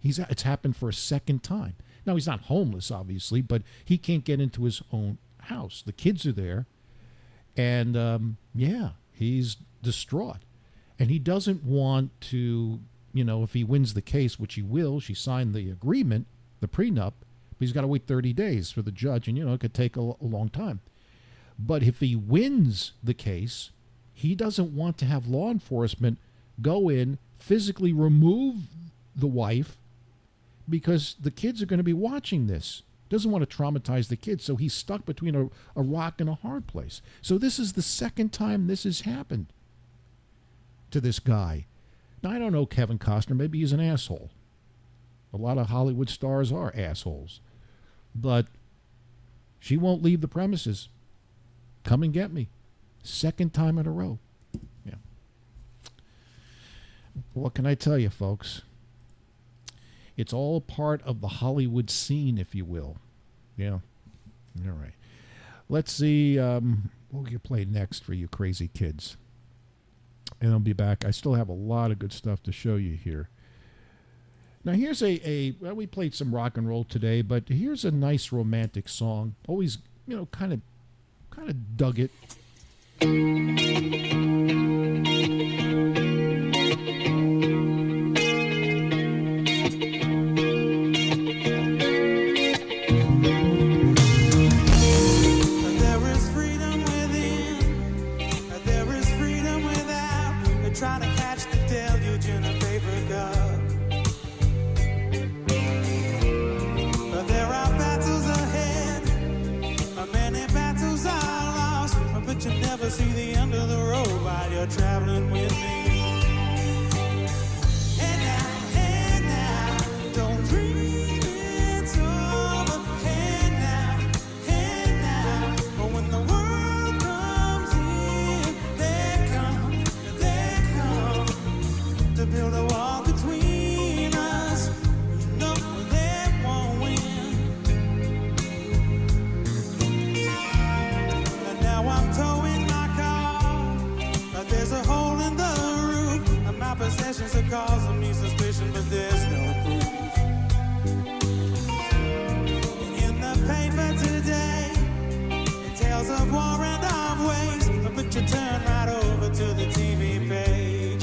He's out. It's happened for a second time. Now, he's not homeless, obviously, but he can't get into his own house. The kids are there. And, he's distraught. And he doesn't want to, if he wins the case, which he will, she signed the agreement, the prenup, but he's got to wait 30 days for the judge, and, it could take a long time. But if he wins the case, he doesn't want to have law enforcement go in, physically remove the wife, because the kids are going to be watching this. Doesn't want to traumatize the kids, so he's stuck between a rock and a hard place. So this is the second time this has happened to this guy. Now, I don't know Kevin Costner. Maybe he's an asshole. A lot of Hollywood stars are assholes. But she won't leave the premises. Come and get me. Second time in a row. Yeah. What can I tell you, folks? It's all part of the Hollywood scene, if you will. Yeah. All right. Let's see what we can play next for you crazy kids. And I'll be back. I still have a lot of good stuff to show you here. Now, here's well, we played some rock and roll today, but here's a nice romantic song. Always, kind of dug it. See the end of the road while you're traveling with me. Hey now, don't dream it's over. Hey now, but when the world comes in, they come to build a wall between us. No, they won't win. And now I'm towing. There's a hole in the roof, and my possessions are causing me suspicion, but there's no proof. In the paper today, it tells of war and of waste, but you turn right over to the TV page.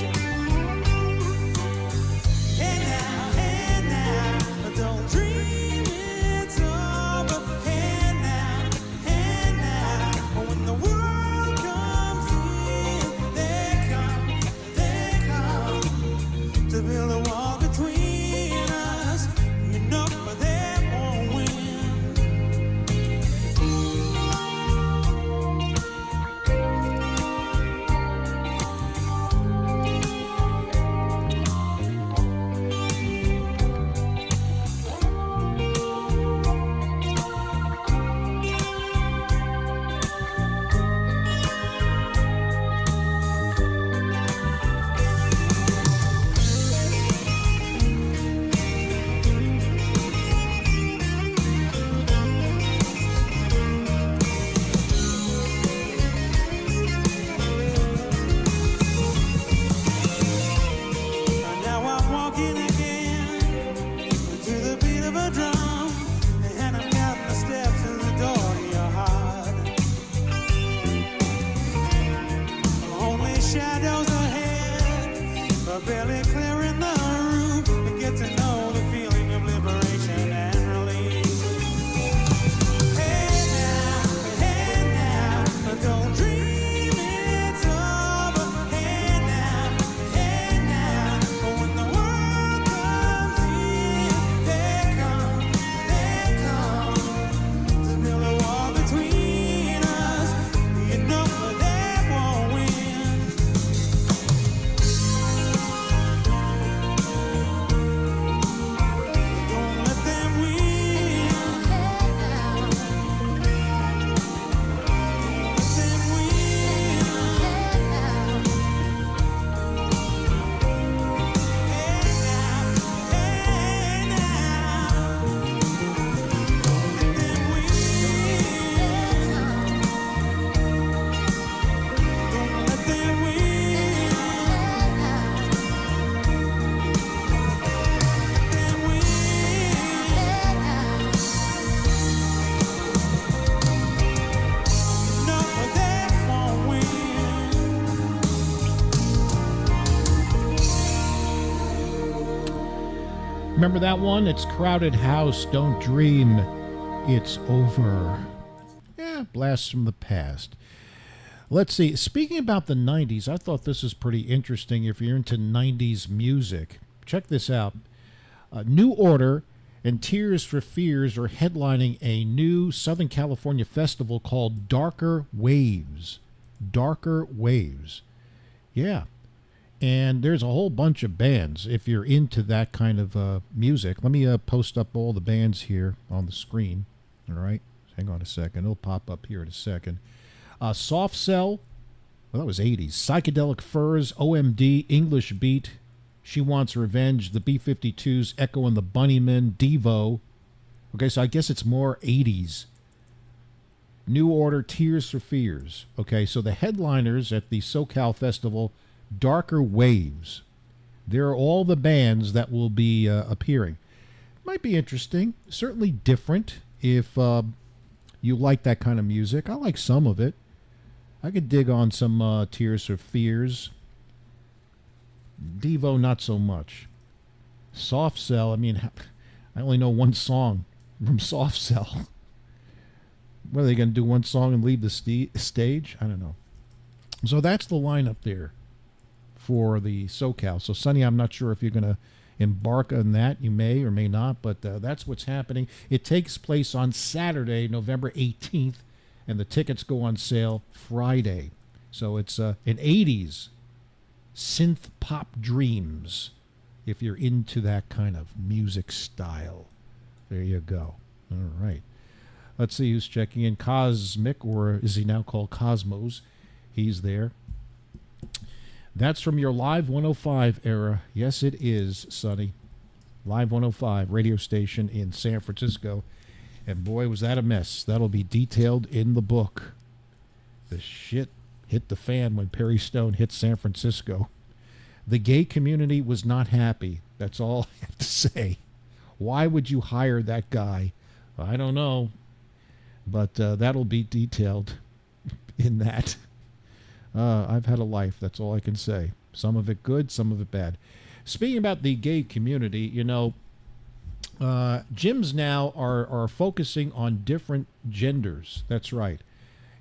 Really clearing the room and get to know the feeling of liberation and release. Hey now, don't dream it's over. Hey now, when the world comes in, they come to build a wall between us. You know they won't win. Don't let them win. Let them Remember that one? It's Crowded House, Don't Dream It's Over. Yeah, blasts from the past. Let's see. Speaking about the 90s, I thought this was pretty interesting if you're into 90s music. Check this out. New Order and Tears for Fears are headlining a new Southern California festival called Darker Waves. Darker Waves. Yeah. And there's a whole bunch of bands if you're into that kind of music. Let me post up all the bands here on the screen. All right. Hang on a second. It'll pop up here in a second. Soft Cell. Well, that was 80s. Psychedelic Furs, OMD, English Beat, She Wants Revenge, the B-52s, Echo and the Bunnymen, Devo. Okay, so I guess it's more 80s. New Order, Tears for Fears. Okay, so the headliners at the SoCal Festival, Darker Waves. There are all the bands that will be appearing. Might be interesting. Certainly different if you like that kind of music. I like some of it. I could dig on some Tears for Fears. Devo, not so much. Soft Cell, I mean, I only know one song from Soft Cell. What, are they going to do one song and leave the stage? I don't know. So that's the lineup there for the SoCal. So, Sonny, I'm not sure if you're going to embark on that. You may or may not, but that's what's happening. It takes place on Saturday, November 18th, and the tickets go on sale Friday. So it's an 80s synth pop dreams if you're into that kind of music style. There you go. All right. Let's see who's checking in. Cosmic, or is he now called Cosmos? He's there. That's from your Live 105 era. Yes, it is, Sonny. Live 105 radio station in San Francisco. And boy, was that a mess. That'll be detailed in the book. The shit hit the fan when Perry Stone hit San Francisco. The gay community was not happy. That's all I have to say. Why would you hire that guy? I don't know. But that'll be detailed in that. I've had a life. That's all I can say. Some of it good, some of it bad. Speaking about the gay community, you know, gyms now are focusing on different genders. That's right.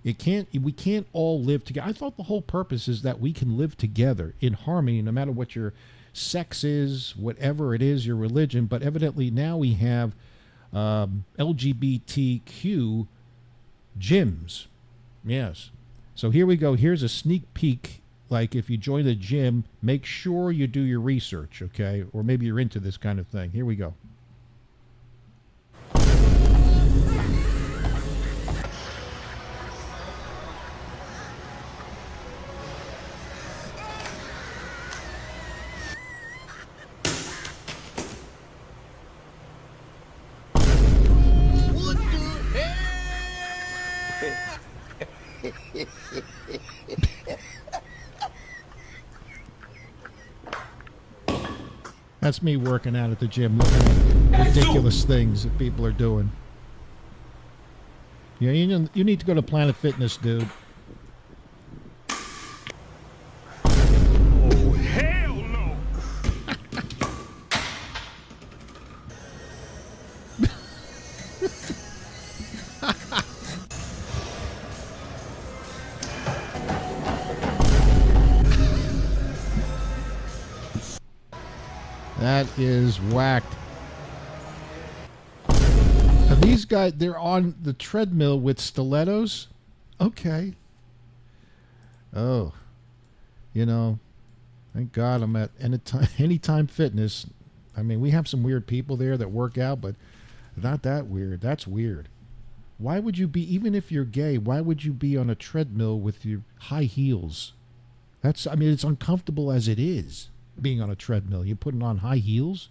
We can't all live together. I thought the whole purpose is that we can live together in harmony, no matter what your sex is, whatever it is, your religion. But evidently now we have LGBTQ gyms. Yes. So here we go. Here's a sneak peek. Like, if you join the gym, make sure you do your research, okay? Or maybe you're into this kind of thing. Here we go. That's me working out at the gym, looking at ridiculous things that people are doing. Yeah, you need to go to Planet Fitness, dude. Oh, hell no! That is whacked. Now these guys, they're on the treadmill with stilettos? Okay. Oh. You know, thank God I'm at Anytime Fitness. I mean, we have some weird people there that work out, but not that weird. That's weird. Why would you be, even if you're gay, why would you be on a treadmill with your high heels? I mean, it's uncomfortable as it is, being on a treadmill. You're putting on high heels?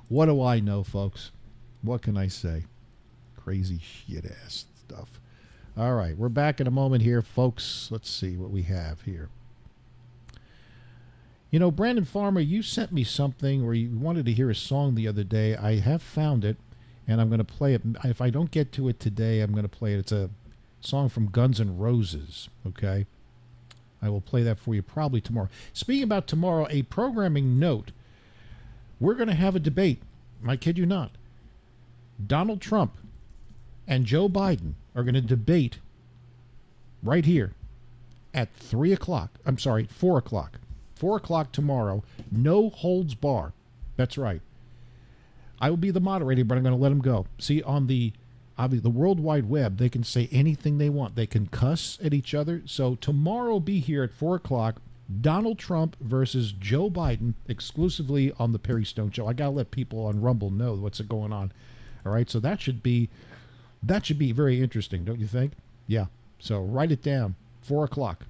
What do I know, folks? What can I say? Crazy shit-ass stuff. All right, we're back in a moment here, folks. Let's see what we have here. You know, Brandon Farmer, you sent me something where you wanted to hear a song the other day. I have found it, and I'm going to play it. If I don't get to it today, I'm going to play it. It's a song from Guns N' Roses, okay? I will play that for you probably tomorrow. Speaking about tomorrow, a programming note. We're going to have a debate. I kid you not. Donald Trump and Joe Biden are going to debate right here at 3 o'clock. I'm sorry, 4 o'clock. 4 o'clock tomorrow. No holds bar. That's right. I will be the moderator, but I'm going to let them go. See, on the World Wide Web, they can say anything they want. They can cuss at each other. So tomorrow, be here at 4 o'clock. Donald Trump versus Joe Biden, exclusively on the Perry Stone Show. I got to let people on Rumble know what's going on. All right, so that should be very interesting, don't you think? Yeah. So write it down. 4 o'clock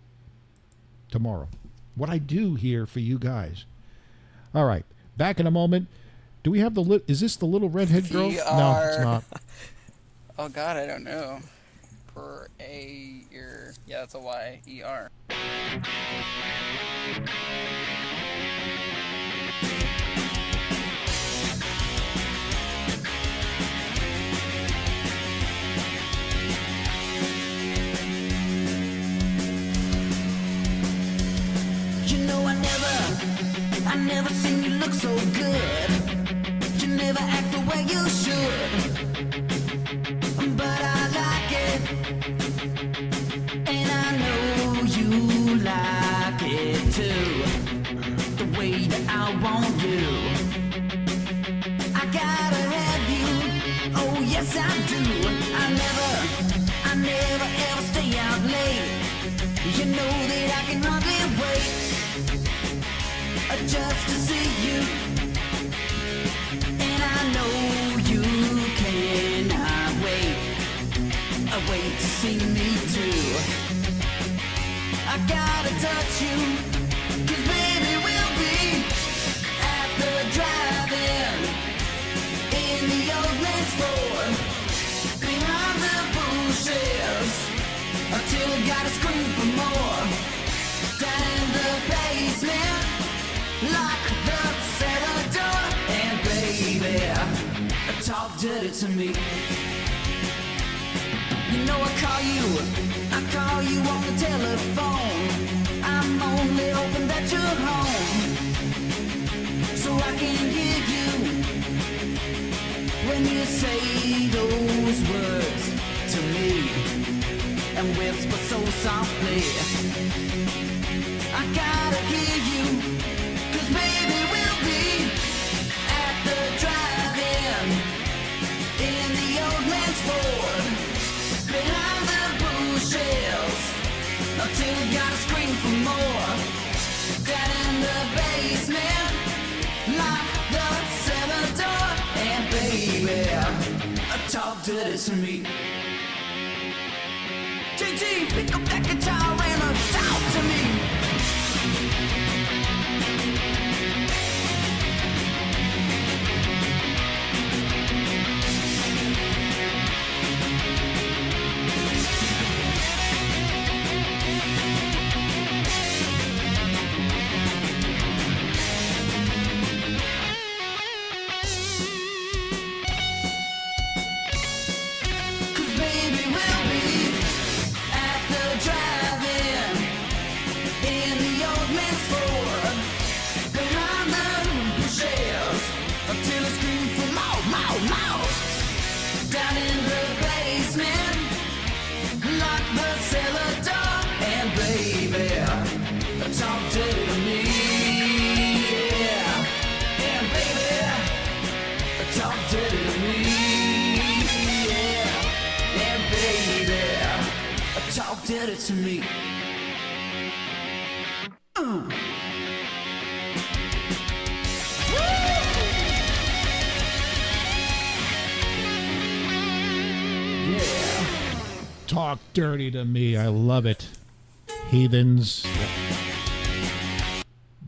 tomorrow. What I do here for you guys. All right, back in a moment. Do we have is this the little redhead girl? No, it's not. Oh God, I don't know. Yeah, that's a Y-E-R. You know I never seen you look so good. You never act the way you should. But I like it. And I know you like it too. The way that I want you. I gotta have you. Oh yes I do. I never ever stay out late. You know that I can hardly wait just to see you. And I know you cannot wait to see me too. I gotta touch you, 'cause baby we'll be at the drive-in in the old man's Ford, behind the bushes, until we gotta scream for more. Down in the basement, lock the cellar door, and baby, talk dirty to me. You know I call you on the telephone. I'm only hoping that you're home, so I can hear you when you say those words to me, and whisper so softly. I gotta hear you, 'cause baby we'll be at the drive-in in the old man's Ford, behind the bushes, until we gotta scream for more. Down in the basement, lock the cellar door, and baby, talk dirty to me. JT, pick up that guitar and talk to me. Drive it to me. Talk dirty to me. I love it. Heathens.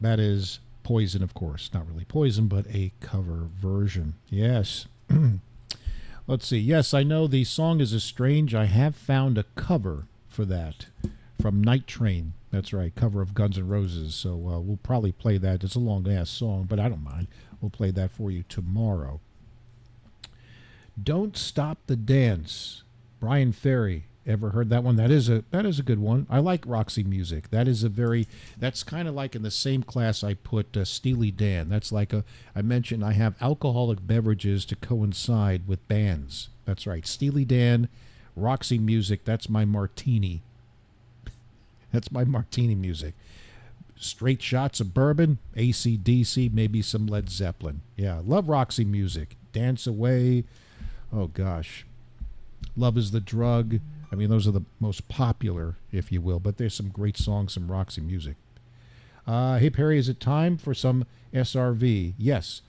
That is Poison, of course. Not really Poison, but a cover version. Yes. Let's see. Yes, I know the song is strange. I have found a cover for that from Night Train. That's right, cover of Guns N' Roses. So we'll probably play that. It's a long-ass song, but I don't mind. We'll play that for you tomorrow. Don't Stop the Dance. Brian Ferry. Ever heard that one? That is a good one. I like Roxy Music. That's kind of like in the same class I put Steely Dan. That's like I mentioned I have alcoholic beverages to coincide with bands. That's right. Steely Dan, Roxy Music, that's my martini. That's my martini music. Straight shots of bourbon, AC/DC, maybe some Led Zeppelin. Yeah, love Roxy Music. Dance Away. Oh gosh. Love Is the Drug. I mean, those are the most popular, if you will, but there's some great songs, some Roxy Music. Hey, Perry, is it time for some SRV? Yes,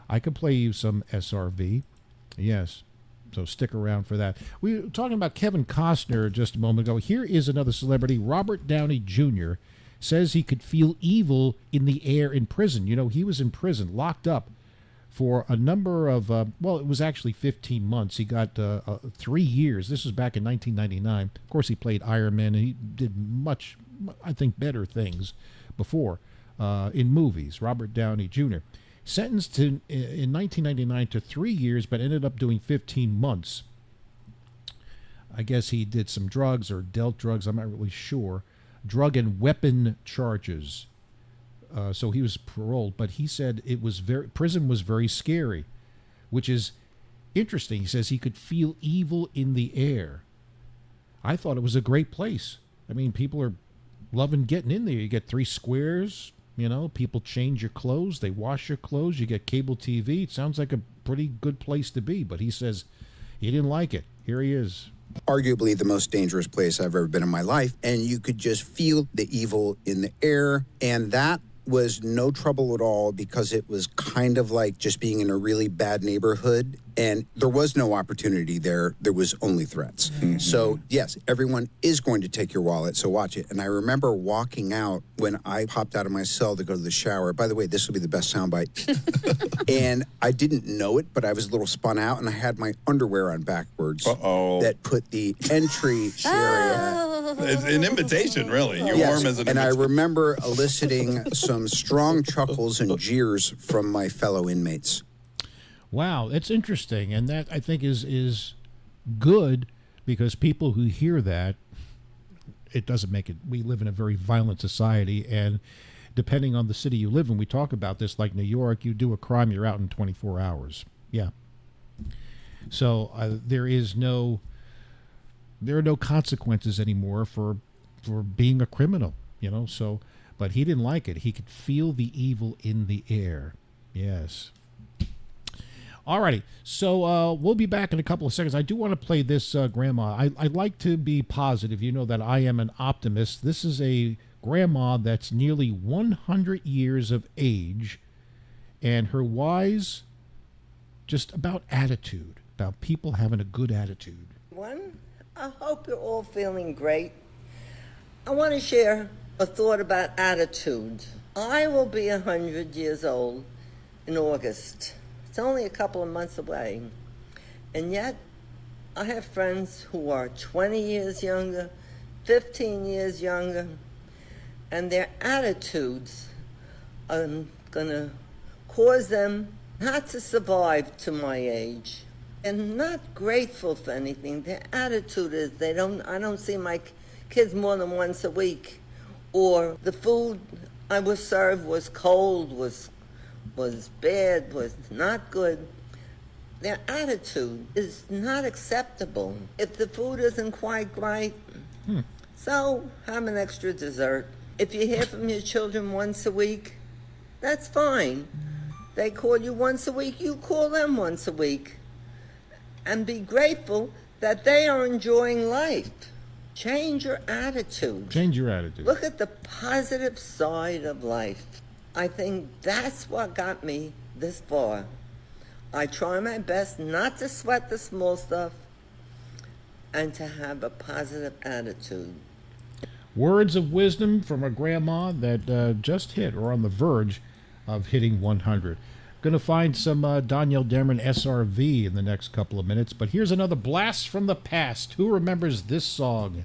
I could play you some SRV. Yes, so stick around for that. We were talking about Kevin Costner just a moment ago. Here is another celebrity. Robert Downey Jr. says he could feel evil in the air in prison. You know, he was in prison, locked up for a number of, well, it was actually 15 months. He got 3 years. This was back in 1999. Of course, he played Iron Man, and he did much, I think, better things before in movies. Robert Downey Jr. Sentenced in 1999 to 3 years, but ended up doing 15 months. I guess he did some drugs or dealt drugs. I'm not really sure. Drug and weapon charges. So he was paroled, but he said prison was very scary, which is interesting. He says he could feel evil in the air. I thought it was a great place. I mean, people are loving getting in there. You get 3 squares, you know, people change your clothes, they wash your clothes, you get cable TV. It sounds like a pretty good place to be, but he says he didn't like it. Here he is. Arguably the most dangerous place I've ever been in my life, and you could just feel the evil in the air, and that was no trouble at all because it was kind of like just being in a really bad neighborhood, and there was no opportunity there. There was only threats. Mm-hmm. So yes, everyone is going to take your wallet, so watch it. And I remember walking out when I popped out of my cell to go to the shower. By the way, this will be the best soundbite. And I didn't know it, but I was a little spun out, and I had my underwear on backwards. That put the entry area. It's an invitation, really. You're yes, warm as an and invitation. I remember eliciting some strong chuckles and jeers from my fellow inmates. Wow, it's interesting, and that I think is good because people who hear that, it doesn't make it. We live in a very violent society, and depending on the city you live in, we talk about this. Like New York, you do a crime, you're out in 24 hours. Yeah. So there are no consequences anymore for being a criminal, you know. So, but he didn't like it. He could feel the evil in the air. Yes. Alrighty, so we'll be back in a couple of seconds. I do want to play this grandma. I like to be positive. You know that I am an optimist. This is a grandma that's nearly 100 years of age, and her wise, just about attitude, about people having a good attitude. I hope you're all feeling great. I want to share a thought about attitude. I will be 100 years old in August. It's only a couple of months away. And yet, I have friends who are 20 years younger, 15 years younger, and their attitudes are going to cause them not to survive to my age. And not grateful for anything. Their attitude is I don't see my kids more than once a week. Or the food I was served was cold, was bad, was not good. Their attitude is not acceptable. If the food isn't quite right, so have an extra dessert. If you hear from your children once a week, that's fine. They call you once a week, you call them once a week. And be grateful that they are enjoying life. Change your attitude. Change your attitude. Look at the positive side of life. I think that's what got me this far. I try my best not to sweat the small stuff and to have a positive attitude. Words of wisdom from a grandma that just hit or on the verge of hitting 100. Going to find some Danielle Dameron SRV in the next couple of minutes, but here's another blast from the past. Who remembers this song?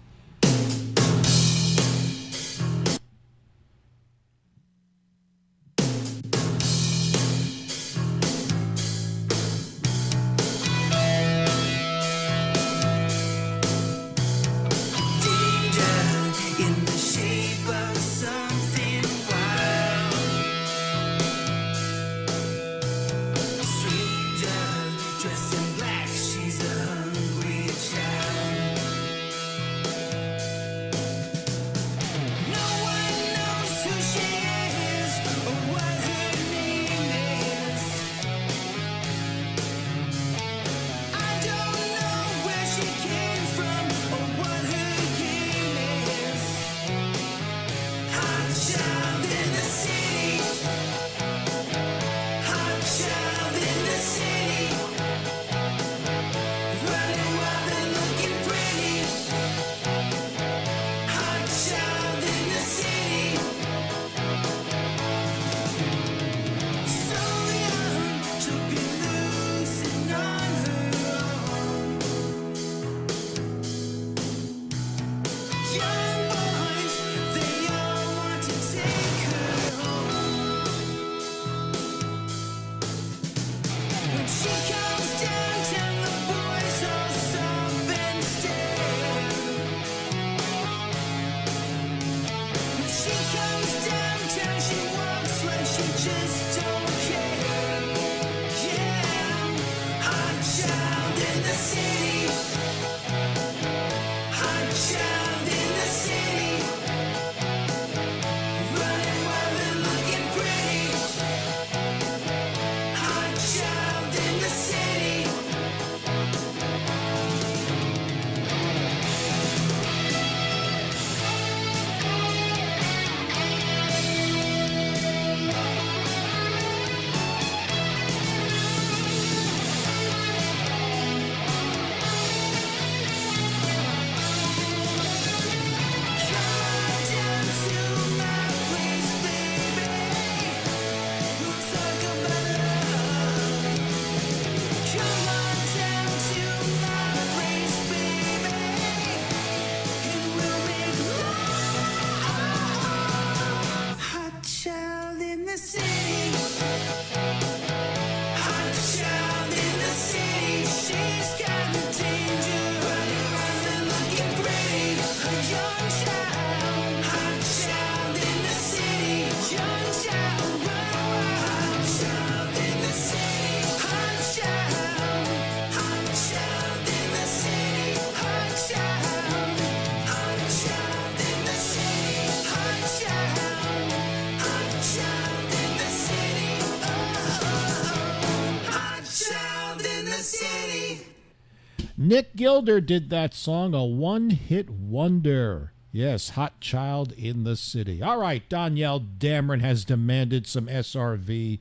Nick Gilder did that song, a one-hit wonder. Yes, Hot Child in the City. All right, Danielle Dameron has demanded some SRV.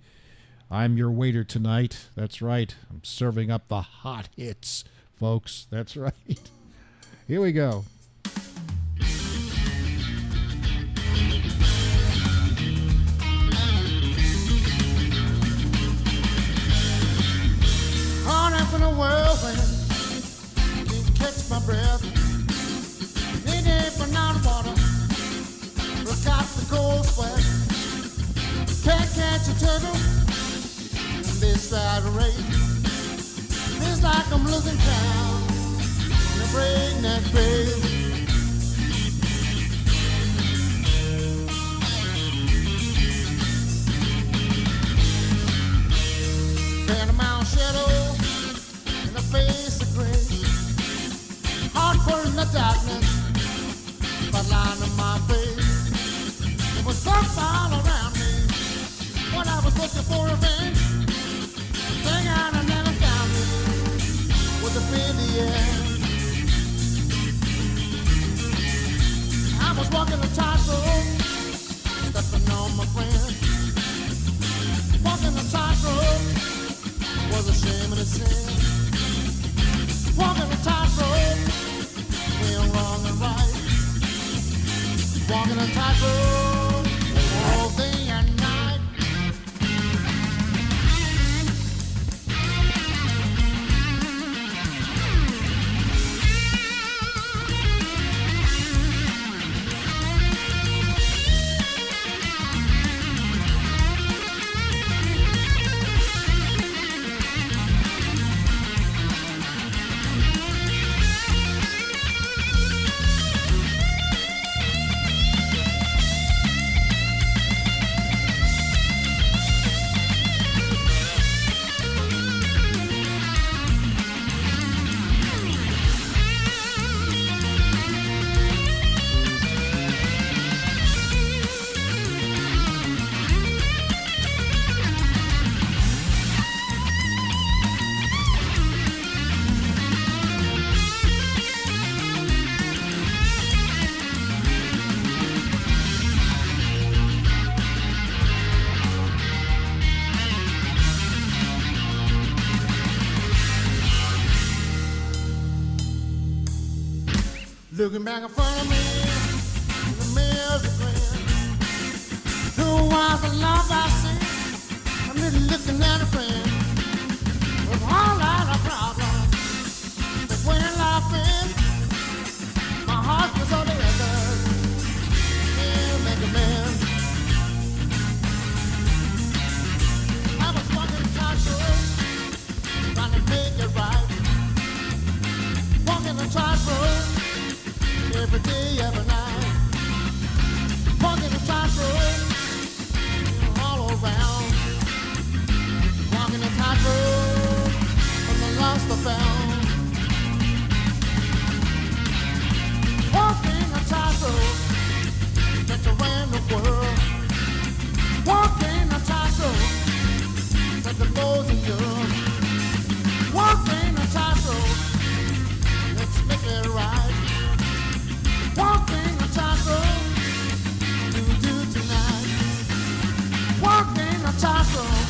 I'm your waiter tonight. That's right. I'm serving up the hot hits, folks. That's right. Here we go. Caught up in a whirlwind, didn't catch my breath. Need it but not water, look out the cold sweat. Can't catch a turtle in this bad race. Feels like I'm losing count in a breakneck pace. Paramount shadow in the face of grace. Hard for in the darkness, spotlight on my face. It was dark all around me when I was looking for revenge. Thing I never found me with a pin in the air. was walking the tightrope, stepping on my friend. Walking the tightrope was a shame and a sin. Walking the tightrope, being wrong and right. Walking the tightrope all day and night. Looking back in front of me, the mirror's a grin. Who was the love I see? I'm really looking at a friend with a whole lot of problems. But when I laugh in, my heart was on the others. Yeah, make amends. I was walking the tightrope, trying to make it right. Walking the tightrope. Every day, every night, walking the tightrope, all around, walking the tightrope, from the lost or found, walking the tightrope, that around the world, walking the tightrope, that the boys in Europe, walking the tightrope, let's make it right. Walking a tightrope, do tonight. Walking a tightrope.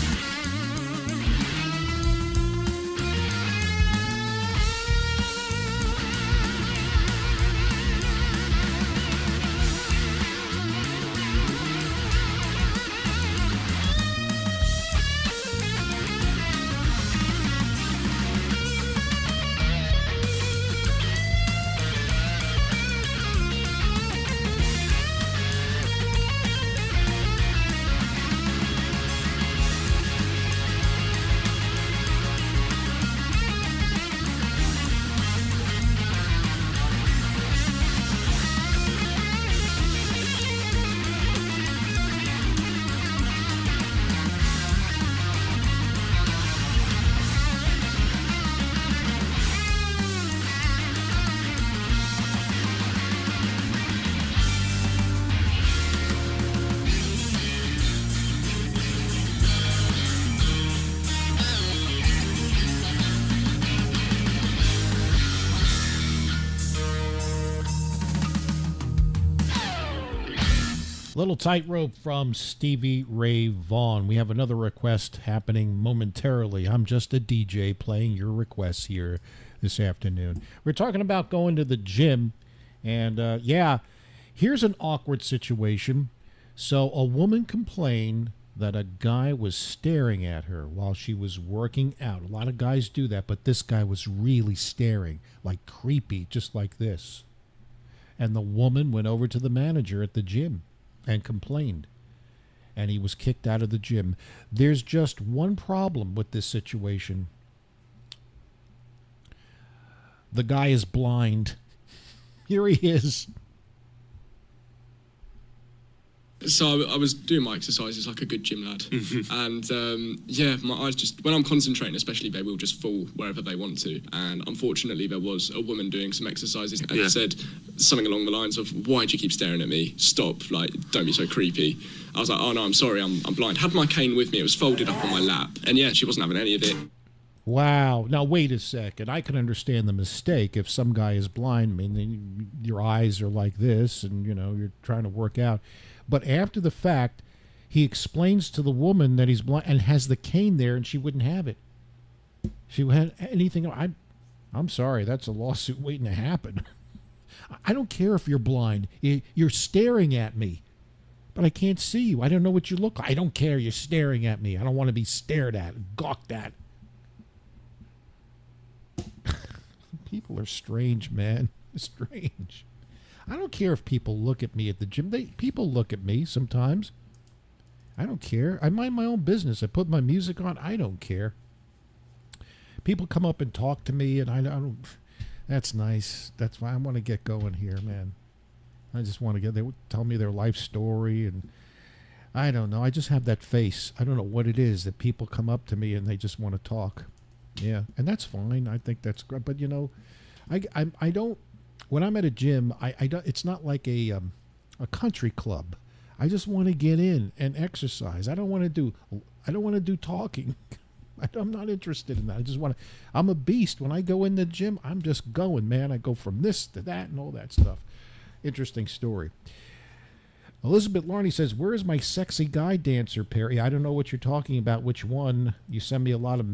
Little Tightrope from Stevie Ray Vaughan. We have another request happening momentarily. I'm just a DJ playing your requests here this afternoon. We're talking about going to the gym, and yeah, here's an awkward situation. So a woman complained that a guy was staring at her while she was working out. A lot of guys do that, but this guy was really staring, like creepy, just like this. And the woman went over to the manager at the gym and complained, and he was kicked out of the gym. There's just one problem with this situation. The guy is blind. Here he is. So I was doing my exercises like a good gym lad, and yeah, my eyes just, when I'm concentrating especially, they will just fall wherever they want to. And unfortunately there was a woman doing some exercises and said something along the lines of, "Why do you keep staring at me? Stop, like, don't be so creepy." I was like, "Oh no, I'm sorry, I'm blind." Had my cane with me, it was folded up on my lap, and yeah, she wasn't having any of it. Wow. Now, wait a second. I can understand the mistake. If some guy is blind, I mean, then your eyes are like this and, you're trying to work out. But after the fact, he explains to the woman that he's blind and has the cane there, and she wouldn't have it. She had anything. I'm sorry. That's a lawsuit waiting to happen. I don't care if you're blind. You're staring at me, but I can't see you. I don't know what you look like. I don't care. You're staring at me. I don't want to be stared at, gawked at. People are strange, man. Strange. I don't care if people look at me at the gym. People look at me sometimes. I don't care. I mind my own business. I put my music on. I don't care. People come up and talk to me, and I don't. That's nice. That's why I want to get going here, man. I just want to get. They would tell me their life story, and I don't know. I just have that face. I don't know what it is that people come up to me and they just want to talk. Yeah, and that's fine. I think that's great. But I don't. When I'm at a gym, I don't. It's not like a country club. I just want to get in and exercise. I don't want to do talking. I'm not interested in that. I just want to. I'm a beast. When I go in the gym, I'm just going, man. I go from this to that and all that stuff. Interesting story. Elizabeth Larney says, "Where is my sexy guy dancer, Perry? I don't know what you're talking about. Which one? You send me a lot of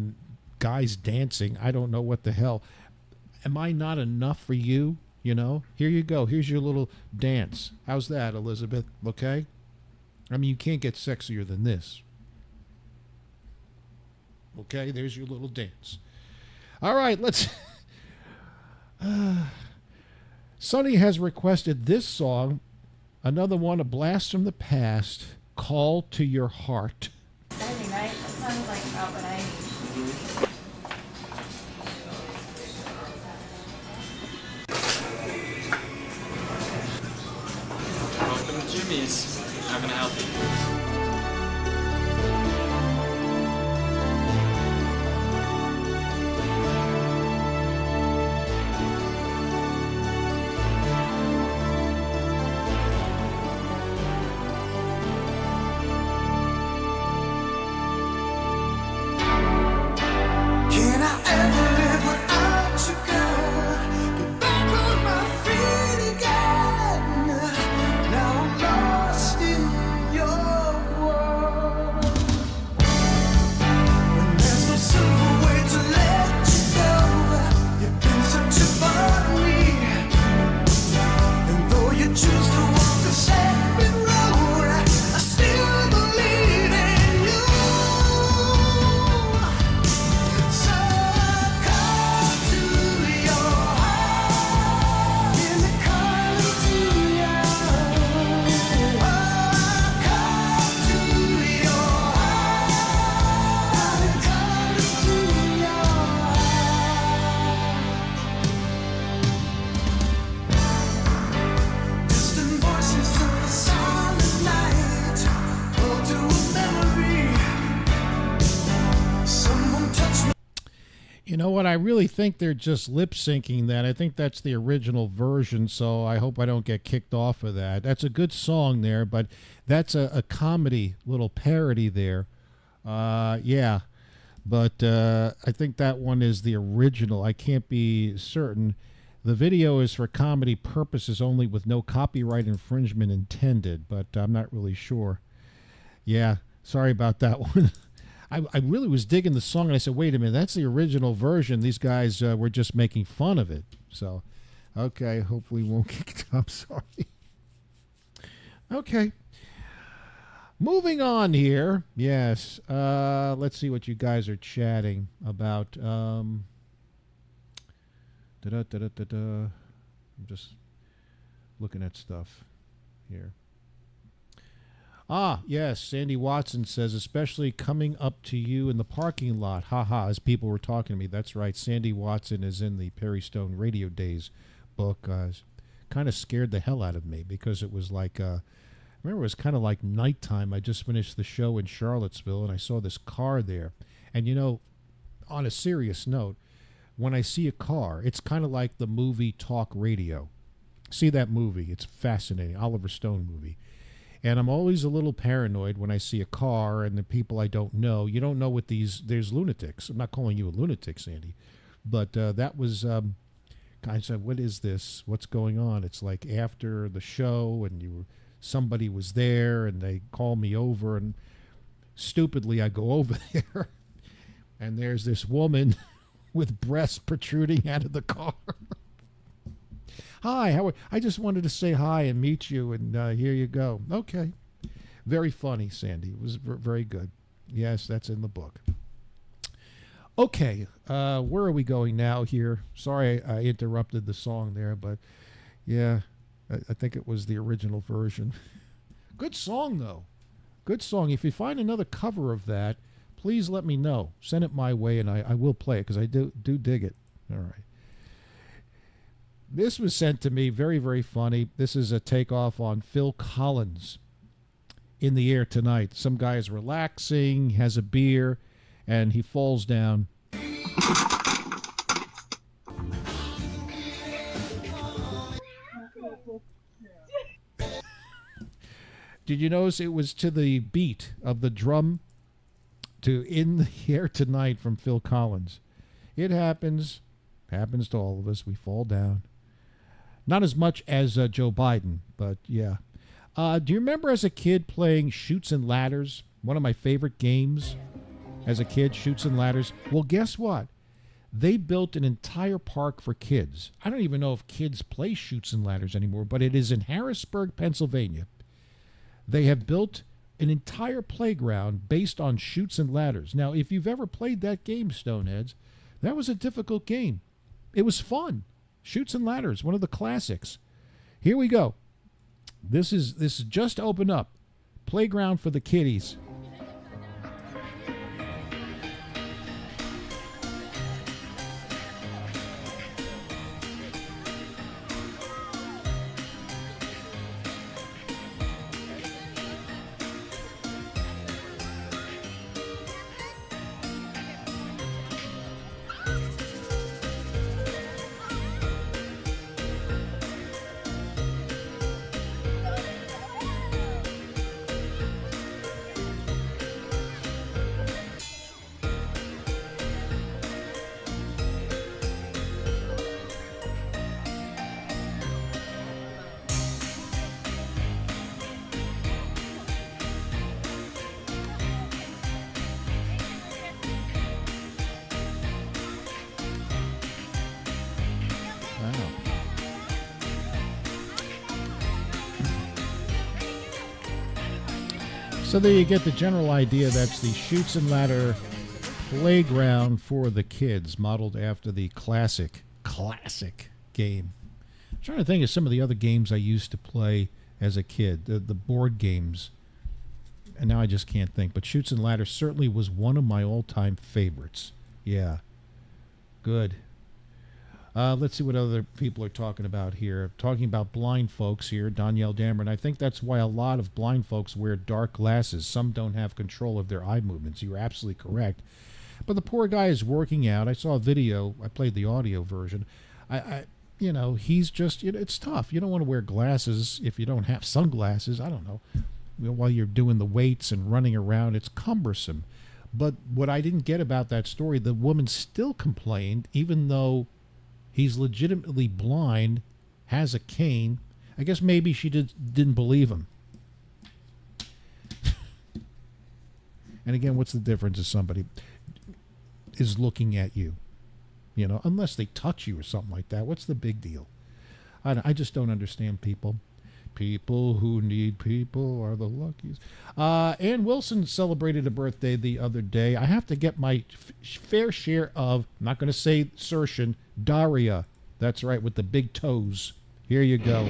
guys dancing. I don't know what the hell. Am I not enough for you? Here you go. Here's your little dance. How's that, Elizabeth? Okay? I mean, you can't get sexier than this. Okay, there's your little dance. All right, let's... Sonny has requested this song, another one, a blast from the past, Call to Your Heart. Exciting, right? That sounds like about what I need. Welcome to Jimmy's. How can I help you? Can I ever live without you, girl? Get back on my feet again. Now I'm lost in your world. When there's no simple way to let you go, you've been such a part of me. And though you choose to walk a separate road, I still believe in you. So come to your heart, in the call to your heart. Come to your heart, and come to your heart. Distant voices in the silent night, hold to a memory. Someone touch me. You know what? I really think they're just lip syncing that. I think that's the original version, so I hope I don't get kicked off of that. That's a good song there, but that's a comedy little parody there. Yeah. But I think that one is the original. I can't be certain. The video is for comedy purposes only with no copyright infringement intended, but I'm not really sure. Yeah, sorry about that one. I really was digging the song, and I said, wait a minute, that's the original version. These guys were just making fun of it. So, okay, hopefully we won't get kicked up. Sorry. Okay. Moving on here. Yes. Let's see what you guys are chatting about. I'm just looking at stuff here. Ah, yes, Sandy Watson says, especially coming up to you in the parking lot. Ha, as people were talking to me. That's right. Sandy Watson is in the Perry Stone Radio Days book. Kind of scared the hell out of me because it was like, I remember it was kind of like nighttime. I just finished the show in Charlottesville, and I saw this car there. And, on a serious note, when I see a car, it's kind of like the movie Talk Radio. See that movie. It's fascinating. Oliver Stone movie. And I'm always a little paranoid when I see a car and the people I don't know. You don't know what there's lunatics. I'm not calling you a lunatic, Sandy. But that was, I said, what is this? What's going on? It's like after the show and somebody was there and they call me over and stupidly I go over there and there's this woman with breasts protruding out of the car. Hi, I just wanted to say hi and meet you, and here you go. Okay. Very funny, Sandy. It was very good. Yes, that's in the book. Okay, where are we going now here? Sorry I interrupted the song there, but yeah, I think it was the original version. Good song, though. Good song. If you find another cover of that, please let me know. Send it my way, and I will play it, because I do dig it. All right. This was sent to me, very, very funny. This is a takeoff on Phil Collins, In the Air Tonight. Some guy is relaxing, has a beer, and he falls down. Did you notice it was to the beat of the drum to In the Air Tonight from Phil Collins? It happens to all of us. We fall down. Not as much as Joe Biden, but yeah. Do you remember as a kid playing Chutes and Ladders? One of my favorite games as a kid, Chutes and Ladders. Well, guess what? They built an entire park for kids. I don't even know if kids play Chutes and Ladders anymore, but it is in Harrisburg, Pennsylvania. They have built an entire playground based on Chutes and Ladders. Now, if you've ever played that game, Stoneheads, that was a difficult game. It was fun. Chutes and Ladders, one of the classics. Here we go. This is just opened up. Playground for the kiddies. So there you get the general idea. That's the Chutes and Ladder playground for the kids, modeled after the classic game. I'm trying to think of some of the other games I used to play as a kid, the board games. And now I just can't think. But Chutes and Ladder certainly was one of my all-time favorites. Yeah. Good. Let's see what other people are talking about here. Talking about blind folks here, Danielle Dameron. I think that's why a lot of blind folks wear dark glasses. Some don't have control of their eye movements. You're absolutely correct. But the poor guy is working out. I saw a video. I played the audio version. He's just, it's tough. You don't want to wear glasses if you don't have sunglasses. I don't know. While you're doing the weights and running around, it's cumbersome. But what I didn't get about that story, the woman still complained, even though he's legitimately blind, has a cane. I guess maybe she didn't believe him. And again, what's the difference if somebody is looking at you? Unless they touch you or something like that. What's the big deal? I just don't understand people. People who need people are the luckiest. Ann Wilson celebrated a birthday the other day. I have to get my fair share of, I'm not going to say Saoirse, Daria. That's right, with the big toes. Here you go.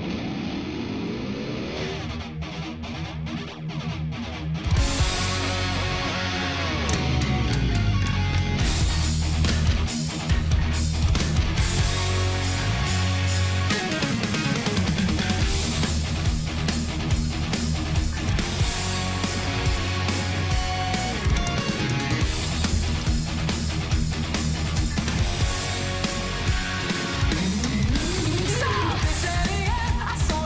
I saw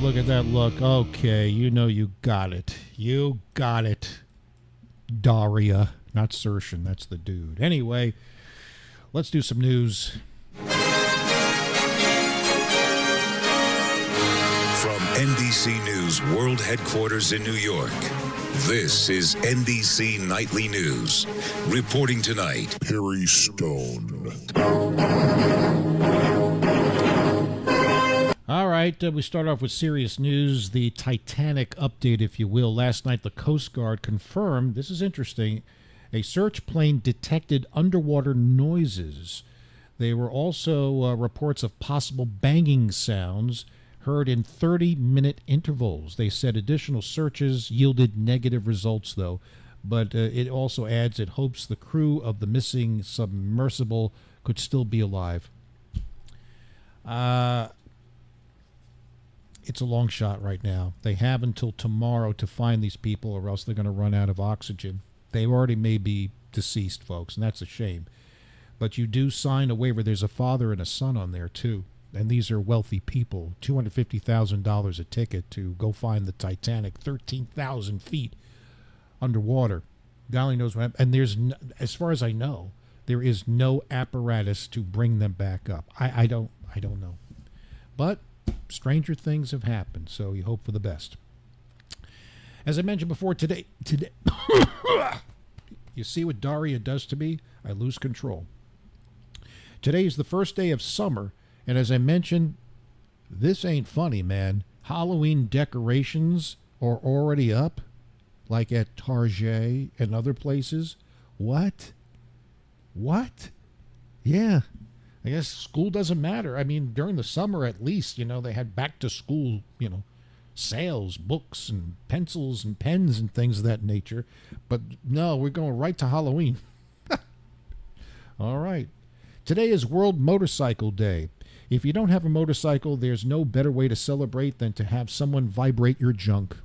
look at that look. Okay, you know you got it. You got it. Daria. Not Sershin, that's the dude. Anyway, let's do some news. From NBC News World Headquarters in New York, this is NBC Nightly News. Reporting tonight, Perry Stone. All right, we start off with serious news, the Titanic update, if you will. Last night, the Coast Guard confirmed, this is interesting, a search plane detected underwater noises. There were also reports of possible banging sounds heard in 30-minute intervals. They said additional searches yielded negative results, though. But it also adds it hopes the crew of the missing submersible could still be alive. It's a long shot right now. They have until tomorrow to find these people, or else they're going to run out of oxygen. They already may be deceased, folks, and that's a shame. But you do sign a waiver. There's a father and a son on there, too. And these are wealthy people. $250,000 a ticket to go find the Titanic, 13,000 feet underwater. Golly knows what. And there's, as far as I know, there is no apparatus to bring them back up. I don't know. But stranger things have happened, so you hope for the best. As I mentioned before, today, you see what Daria does to me? I lose control. Today is the first day of summer, and as I mentioned, this ain't funny, man. Halloween decorations are already up, like at Target and other places. What? Yeah. I guess school doesn't matter. I mean, during the summer at least, they had back to school, sales, books and pencils and pens and things of that nature. But no, we're going right to Halloween. All right. Today is World Motorcycle Day. If you don't have a motorcycle, there's no better way to celebrate than to have someone vibrate your junk.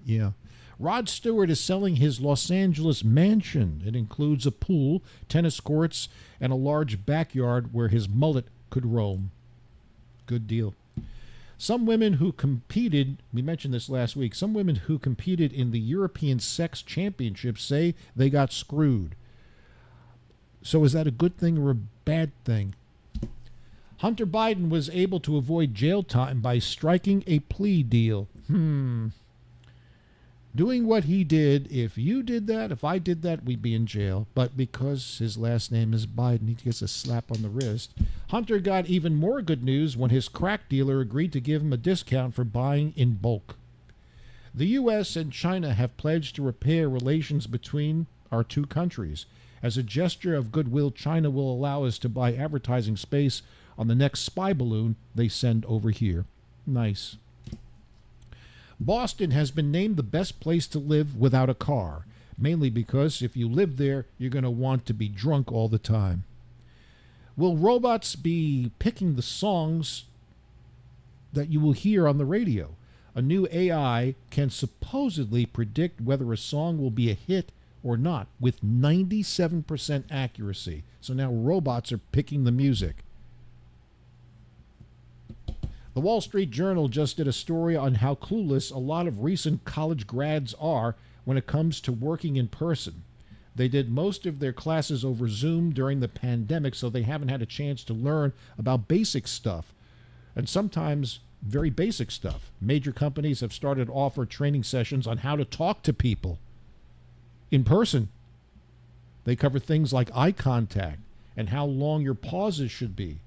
Yeah. Rod Stewart is selling his Los Angeles mansion. It includes a pool, tennis courts, and a large backyard where his mullet could roam. Good deal. Some women who competed, we mentioned this last week, some women who competed in the European Sex Championship say they got screwed. So is that a good thing or a bad thing? Hunter Biden was able to avoid jail time by striking a plea deal. Doing what he did, if you did that, if I did that, we'd be in jail. But because his last name is Biden, he gets a slap on the wrist. Hunter got even more good news when his crack dealer agreed to give him a discount for buying in bulk. The U.S. and China have pledged to repair relations between our two countries. As a gesture of goodwill, China will allow us to buy advertising space on the next spy balloon they send over here. Nice. Boston has been named the best place to live without a car, mainly because if you live there, you're going to want to be drunk all the time. Will robots be picking the songs that you will hear on the radio? A new AI can supposedly predict whether a song will be a hit or not with 97% accuracy. So now robots are picking the music. The Wall Street Journal just did a story on how clueless a lot of recent college grads are when it comes to working in person. They did most of their classes over Zoom during the pandemic, so they haven't had a chance to learn about basic stuff, and sometimes very basic stuff. Major companies have started to offer training sessions on how to talk to people in person. They cover things like eye contact and how long your pauses should be.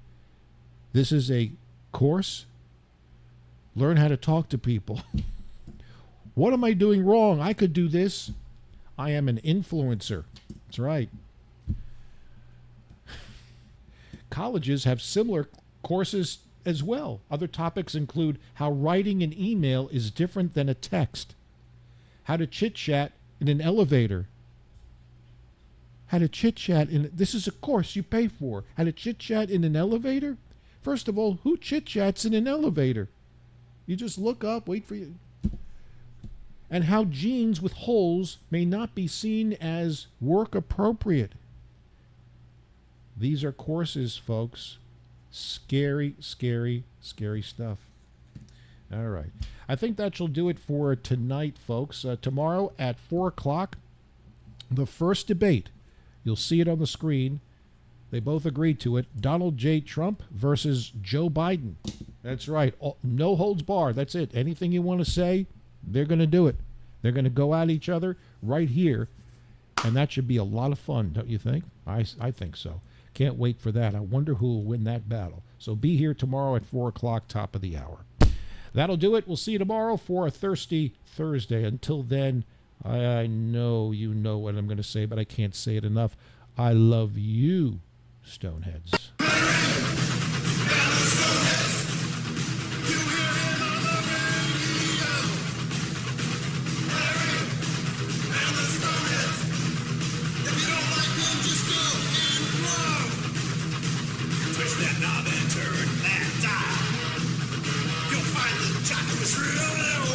This is a course. Learn how to talk to people. What am I doing wrong? I could do this. I am an influencer. That's right. Colleges have similar courses as well. Other topics include how writing an email is different than a text, how to chit-chat in an elevator, how to chit-chat in... This is a course you pay for. How to chit-chat in an elevator? First of all, who chit-chats in an elevator? You just look up, wait for you. And how jeans with holes may not be seen as work appropriate. These are courses, folks. Scary, scary, scary stuff. All right. I think that shall do it for tonight, folks. Tomorrow at 4 o'clock, the first debate. You'll see it on the screen. They both agreed to it. Donald J. Trump versus Joe Biden. That's right. No holds barred. That's it. Anything you want to say, they're going to do it. They're going to go at each other right here. And that should be a lot of fun, don't you think? I think so. Can't wait for that. I wonder who will win that battle. So be here tomorrow at 4 o'clock, top of the hour. That'll do it. We'll see you tomorrow for a Thirsty Thursday. Until then, I know you know what I'm going to say, but I can't say it enough. I love you, Stoneheads. Twist that knob and turn that dial. You'll find the chocolate was real.